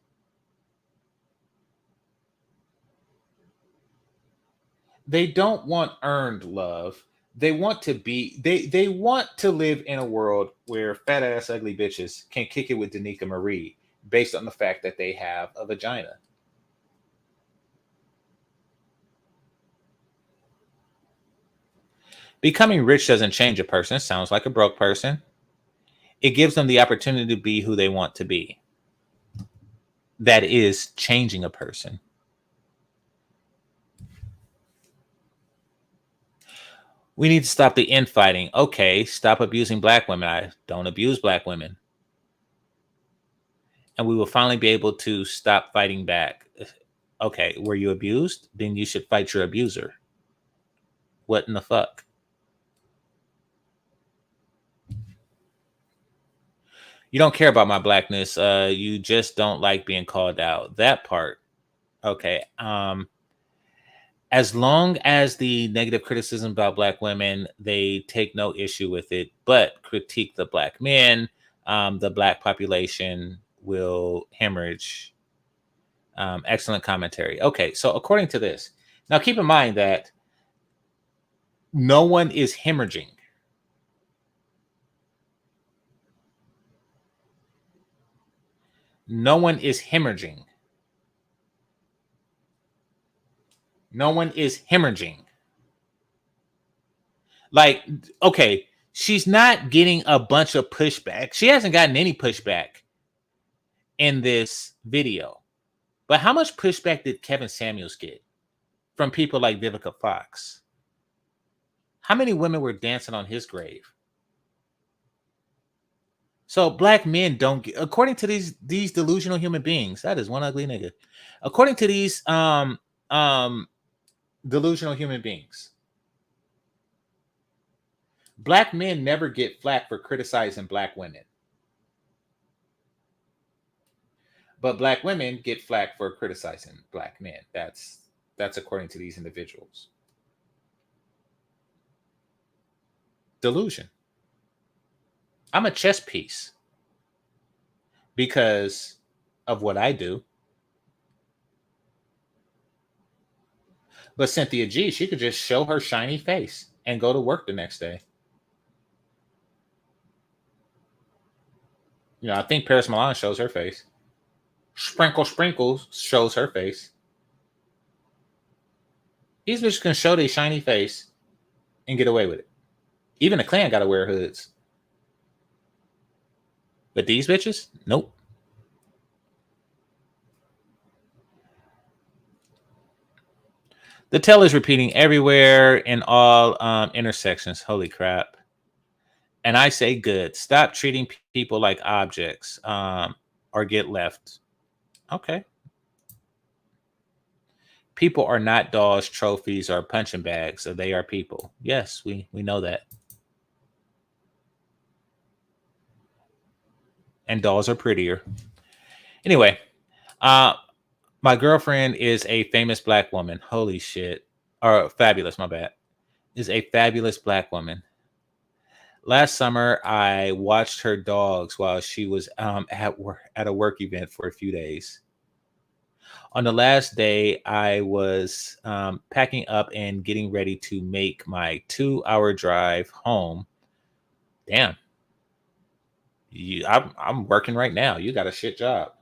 They don't want earned love. They want to be they want to live in a world where fat ass ugly bitches can kick it with Danica Marie based on the fact that they have a vagina. Becoming rich doesn't change a person. It sounds like a broke person. It gives them the opportunity to be who they want to be. That is changing a person. We need to stop the infighting. Okay, stop abusing black women. I don't abuse black women. And we will finally be able to stop fighting back. Okay, were you abused? Then you should fight your abuser. What in the fuck? You don't care about my blackness. You just don't like being called out. That part. Okay. As long as the negative criticism about black women, they take no issue with it, but critique the black men, the black population will hemorrhage. Excellent commentary. Okay, so according to this, now keep in mind that no one is hemorrhaging. No one is hemorrhaging. No one is hemorrhaging. Like, okay, she's not getting a bunch of pushback. She hasn't gotten any pushback in this video. But how much pushback did Kevin Samuels get from people like Vivica Fox? How many women were dancing on his grave? So black men don't get, according to these delusional human beings, that is one ugly nigga. According to these delusional human beings, black men never get flack for criticizing black women. But black women get flack for criticizing black men. That's according to these individuals. Delusion. I'm a chess piece because of what I do. But Cynthia G, she could just show her shiny face and go to work the next day. You know, I think Paris Milan shows her face. Sprinkle shows her face. These bitches can show their shiny face and get away with it. Even the Klan got to wear hoods. But these bitches, nope. The tale is repeating everywhere in all intersections. Holy crap. And I say good. Stop treating people like objects or get left. Okay. People are not dolls, trophies, or punching bags. So they are people. Yes, we know that. And dolls are prettier. Anyway, my girlfriend is a famous black woman. Holy shit. Or fabulous, my bad. Is a fabulous black woman. Last summer, I watched her dogs while she was at a work event for a few days. On the last day, I was packing up and getting ready to make my 2-hour drive home. Damn, I'm working right now. You got a shit job.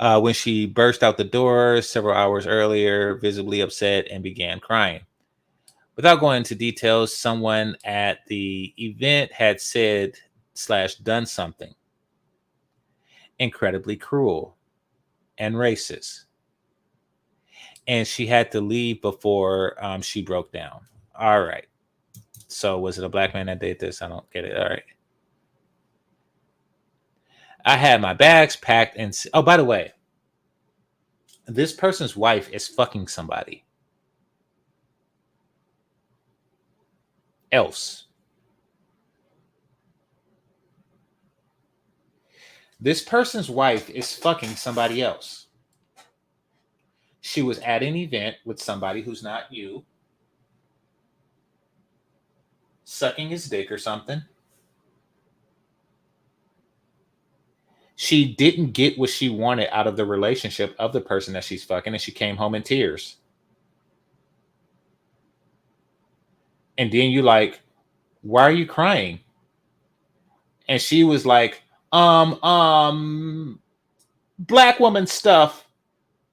When she burst out the door several hours earlier, visibly upset, and began crying. Without going into details, someone at the event had said slash done something incredibly cruel and racist, and she had to leave before she broke down. All right. So was it a black man that did this? I don't get it. All right. I had my bags packed and oh, by the way, this person's wife is fucking somebody else. This person's wife is fucking somebody else. She was at an event with somebody who's not you, sucking his dick or something. She didn't get what she wanted out of the relationship of the person that she's fucking, and she came home in tears. And then you like, why are you crying? And she was like, black woman stuff.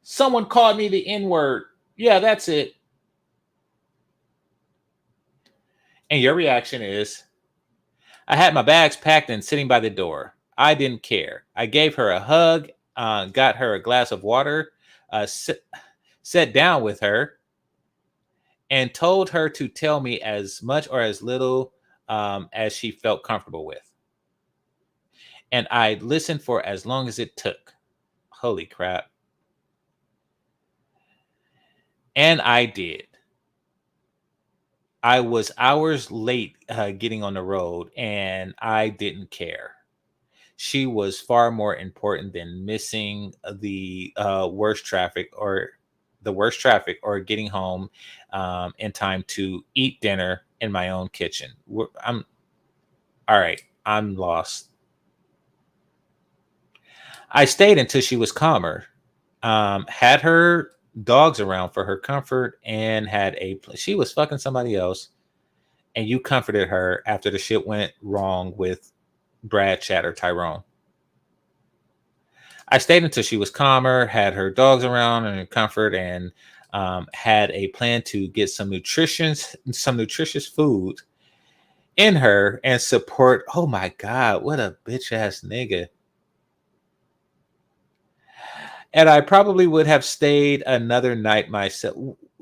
Someone called me the N-word. Yeah, that's it. And your reaction is, I had my bags packed and sitting by the door. I didn't care. I gave her a hug, got her a glass of water, sat down with her, and told her to tell me as much or as little as she felt comfortable with. And I listened for as long as it took. Holy crap. And I did. I was hours late getting on the road, and I didn't care. She was far more important than missing the worst traffic or getting home in time to eat dinner in my own kitchen. I'm all right. I'm lost. I stayed until she was calmer. Had her dogs around for her comfort, and she was fucking somebody else, and you comforted her after the shit went wrong with Brad, Chad, or Tyrone. I stayed until she was calmer, had her dogs around and comfort, and had a plan to get some nutritious food in her and support. Oh my God, what a bitch ass nigga. And I probably would have stayed another night myself.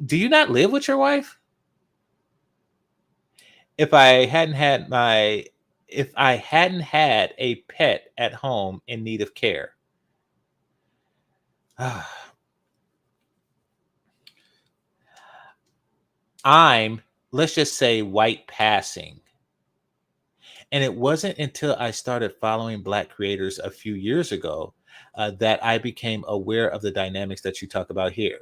Do you not live with your wife? If I hadn't had a pet at home in need of care. I'm, let's just say, white passing. And it wasn't until I started following Black creators a few years ago that I became aware of the dynamics that you talk about here.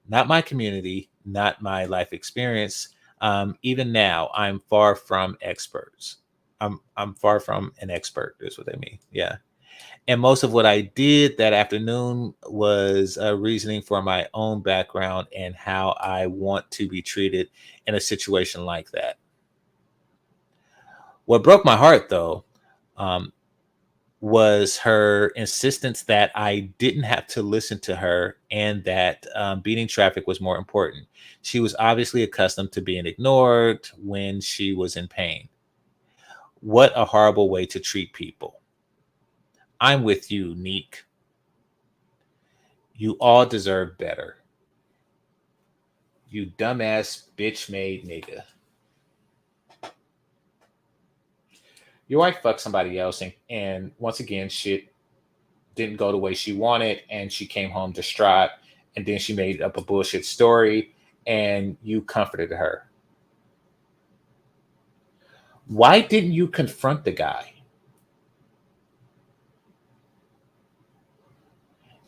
Not my community, not my life experience. Even now, I'm far from experts. I'm far from an expert, is what I mean. Yeah. And most of what I did that afternoon was reasoning for my own background and how I want to be treated in a situation like that. What broke my heart, though, was her insistence that I didn't have to listen to her and that beating traffic was more important. She was obviously accustomed to being ignored when she was in pain. What a horrible way to treat people. I'm with you, Neek. You all deserve better. You dumbass bitch-made nigga. Your wife fucked somebody else, and once again, shit didn't go the way she wanted, and she came home distraught, and then she made up a bullshit story, and you comforted her. Why didn't you confront the guy?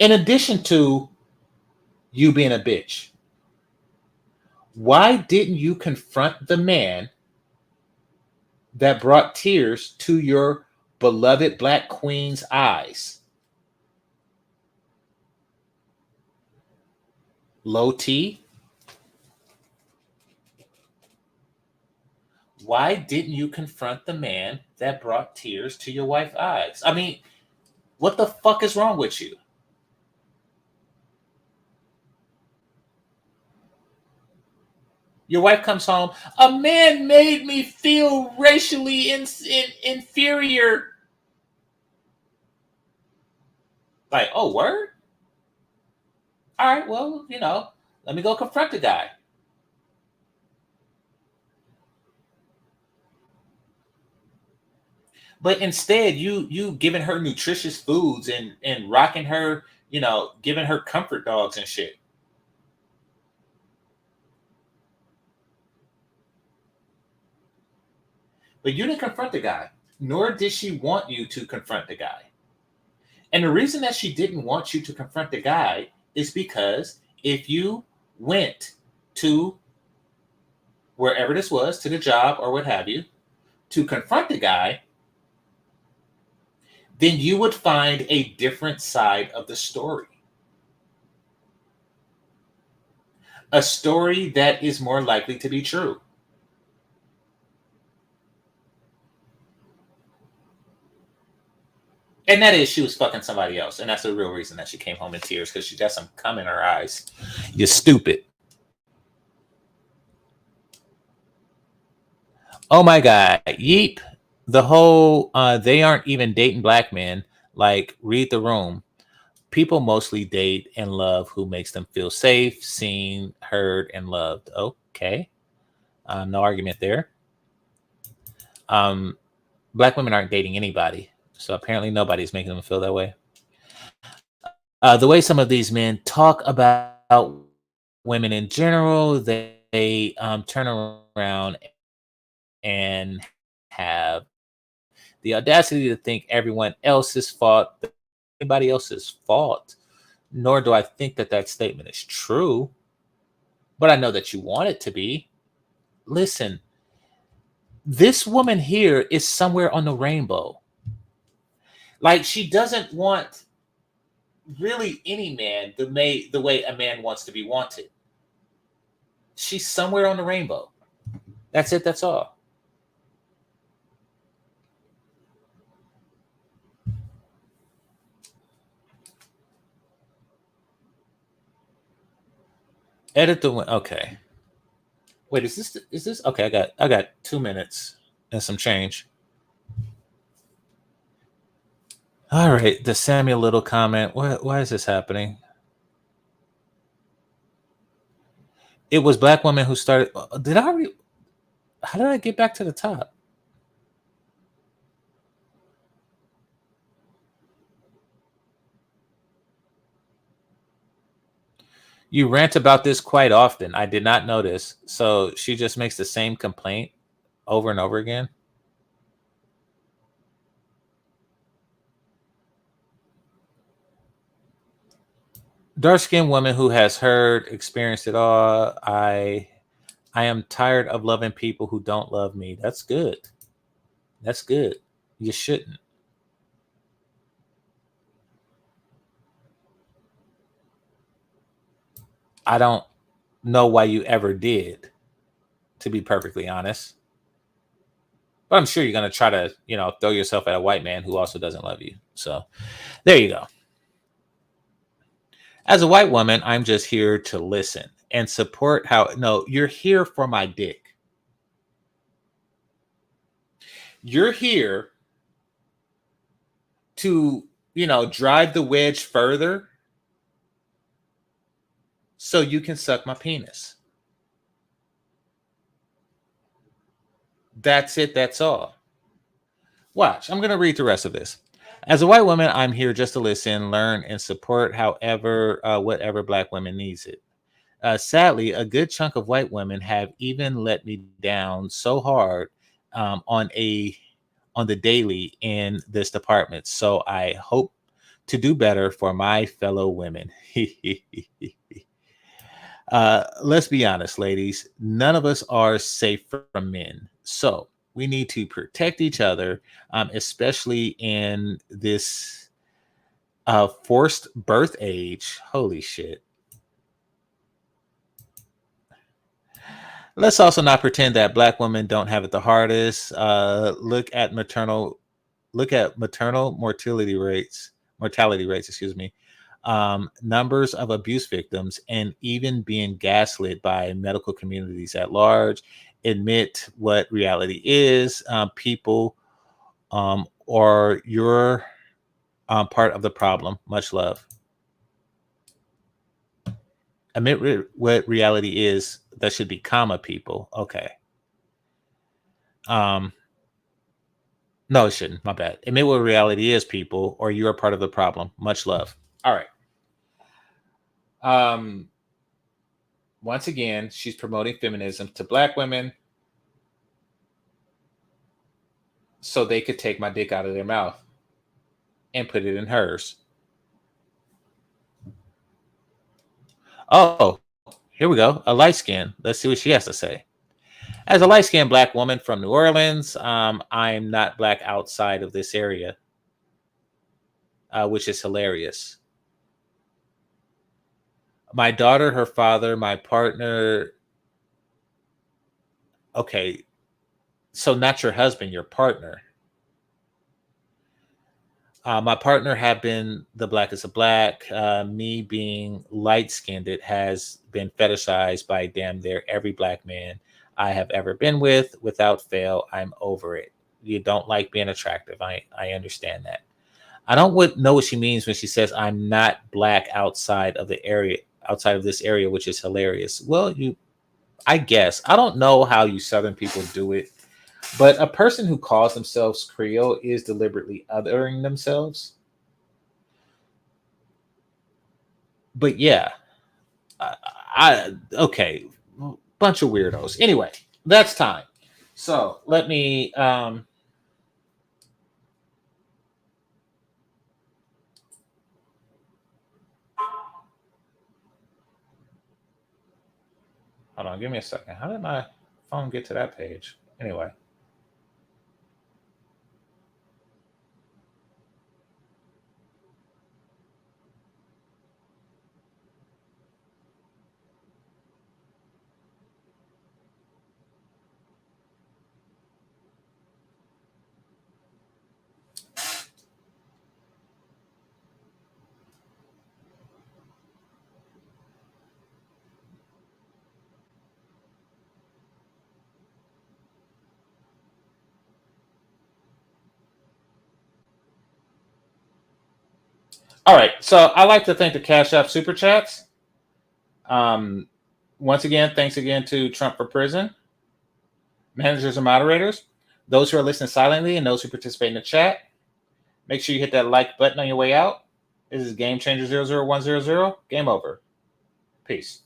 In addition to you being a bitch, why didn't you confront the man that brought tears to your beloved Black queen's eyes? Low T. Why didn't you confront the man that brought tears to your wife's eyes? I mean, what the fuck is wrong with you? Your wife comes home. A man made me feel racially inferior. Like, oh, word? All right, well, let me go confront the guy. But instead, you giving her nutritious foods and rocking her, giving her comfort dogs and shit. But you didn't confront the guy, nor did she want you to confront the guy. And the reason that she didn't want you to confront the guy is because if you went to wherever this was, to the job or what have you, to confront the guy, then you would find a different side of the story. A story that is more likely to be true. And that is she was fucking somebody else. And that's the real reason that she came home in tears, because she got some cum in her eyes. You're stupid. Oh my God. Yeep. The whole, they aren't even dating black men. Like, read the room. People mostly date and love who makes them feel safe, seen, heard, and loved. Okay. No argument there. Black women aren't dating anybody. So apparently nobody's making them feel that way. The way some of these men talk about women in general, they turn around and have the audacity to think everyone else's fault, anybody else's fault. Nor do I think that statement is true. But I know that you want it to be. Listen, this woman here is somewhere on the rainbow. Like, she doesn't want really any man the way a man wants to be wanted. She's somewhere on the rainbow. That's it. That's all. Edit the win. Okay. Wait, is this okay? I got 2 minutes and some change. All right, the Samuel Little comment. Why is this happening? It was black women who started. How did I get back to the top? You rant about this quite often. I did not notice. So she just makes the same complaint over and over again. Dark-skinned woman who has heard, experienced it all. I am tired of loving people who don't love me. That's good. That's good. You shouldn't. I don't know why you ever did, to be perfectly honest. But I'm sure you're going to try to, throw yourself at a white man who also doesn't love you. So there you go. As a white woman, I'm just here to listen and support no, you're here for my dick. You're here to, drive the wedge further so you can suck my penis. That's it. That's all. Watch. I'm going to read the rest of this. As a white woman, I'm here just to listen, learn, and support whatever black women needs it. Sadly, a good chunk of white women have even let me down so hard on the daily in this department. So I hope to do better for my fellow women. Let's be honest, ladies. None of us are safe from men. So we need to protect each other, especially in this forced birth age. Holy shit. Let's also not pretend that Black women don't have it the hardest. Look at maternal mortality rates, excuse me, numbers of abuse victims, and even being gaslit by medical communities at large. Admit what reality is. People, or you're part of the problem. Much love. Admit what reality is. That should be comma people. Okay. Um, no, it shouldn't. My bad. Admit what reality is, people, or you are part of the problem. Much love. All right. Um, Once again, she's promoting feminism to Black women so they could take my dick out of their mouth and put it in hers. Oh, here we go. A light skin. Let's see what she has to say. As a light skinned Black woman from New Orleans, I'm not Black outside of this area, which is hilarious. My daughter, her father, my partner. Okay, so not your husband, your partner. My partner have been the blackest of Black. Me being light skinned, it has been fetishized by damn near every Black man I have ever been with. Without fail, I'm over it. You don't like being attractive. I understand that. I don't know what she means when she says I'm not Black outside of this area, which is hilarious. Well, I guess I don't know how you Southern people do it, but a person who calls themselves Creole is deliberately othering themselves. But yeah, okay, bunch of weirdos. Anyway, that's time. So let me. Hold on, give me a second. How did my phone get to that page? Anyway. All right. So I like to thank the Cash App Super Chats. Um, Once again, thanks again to Trump for Prison, managers and moderators, those who are listening silently, and those who participate in the chat. Make sure you hit that like button on your way out. This is Game Changer 00100. Game over. Peace.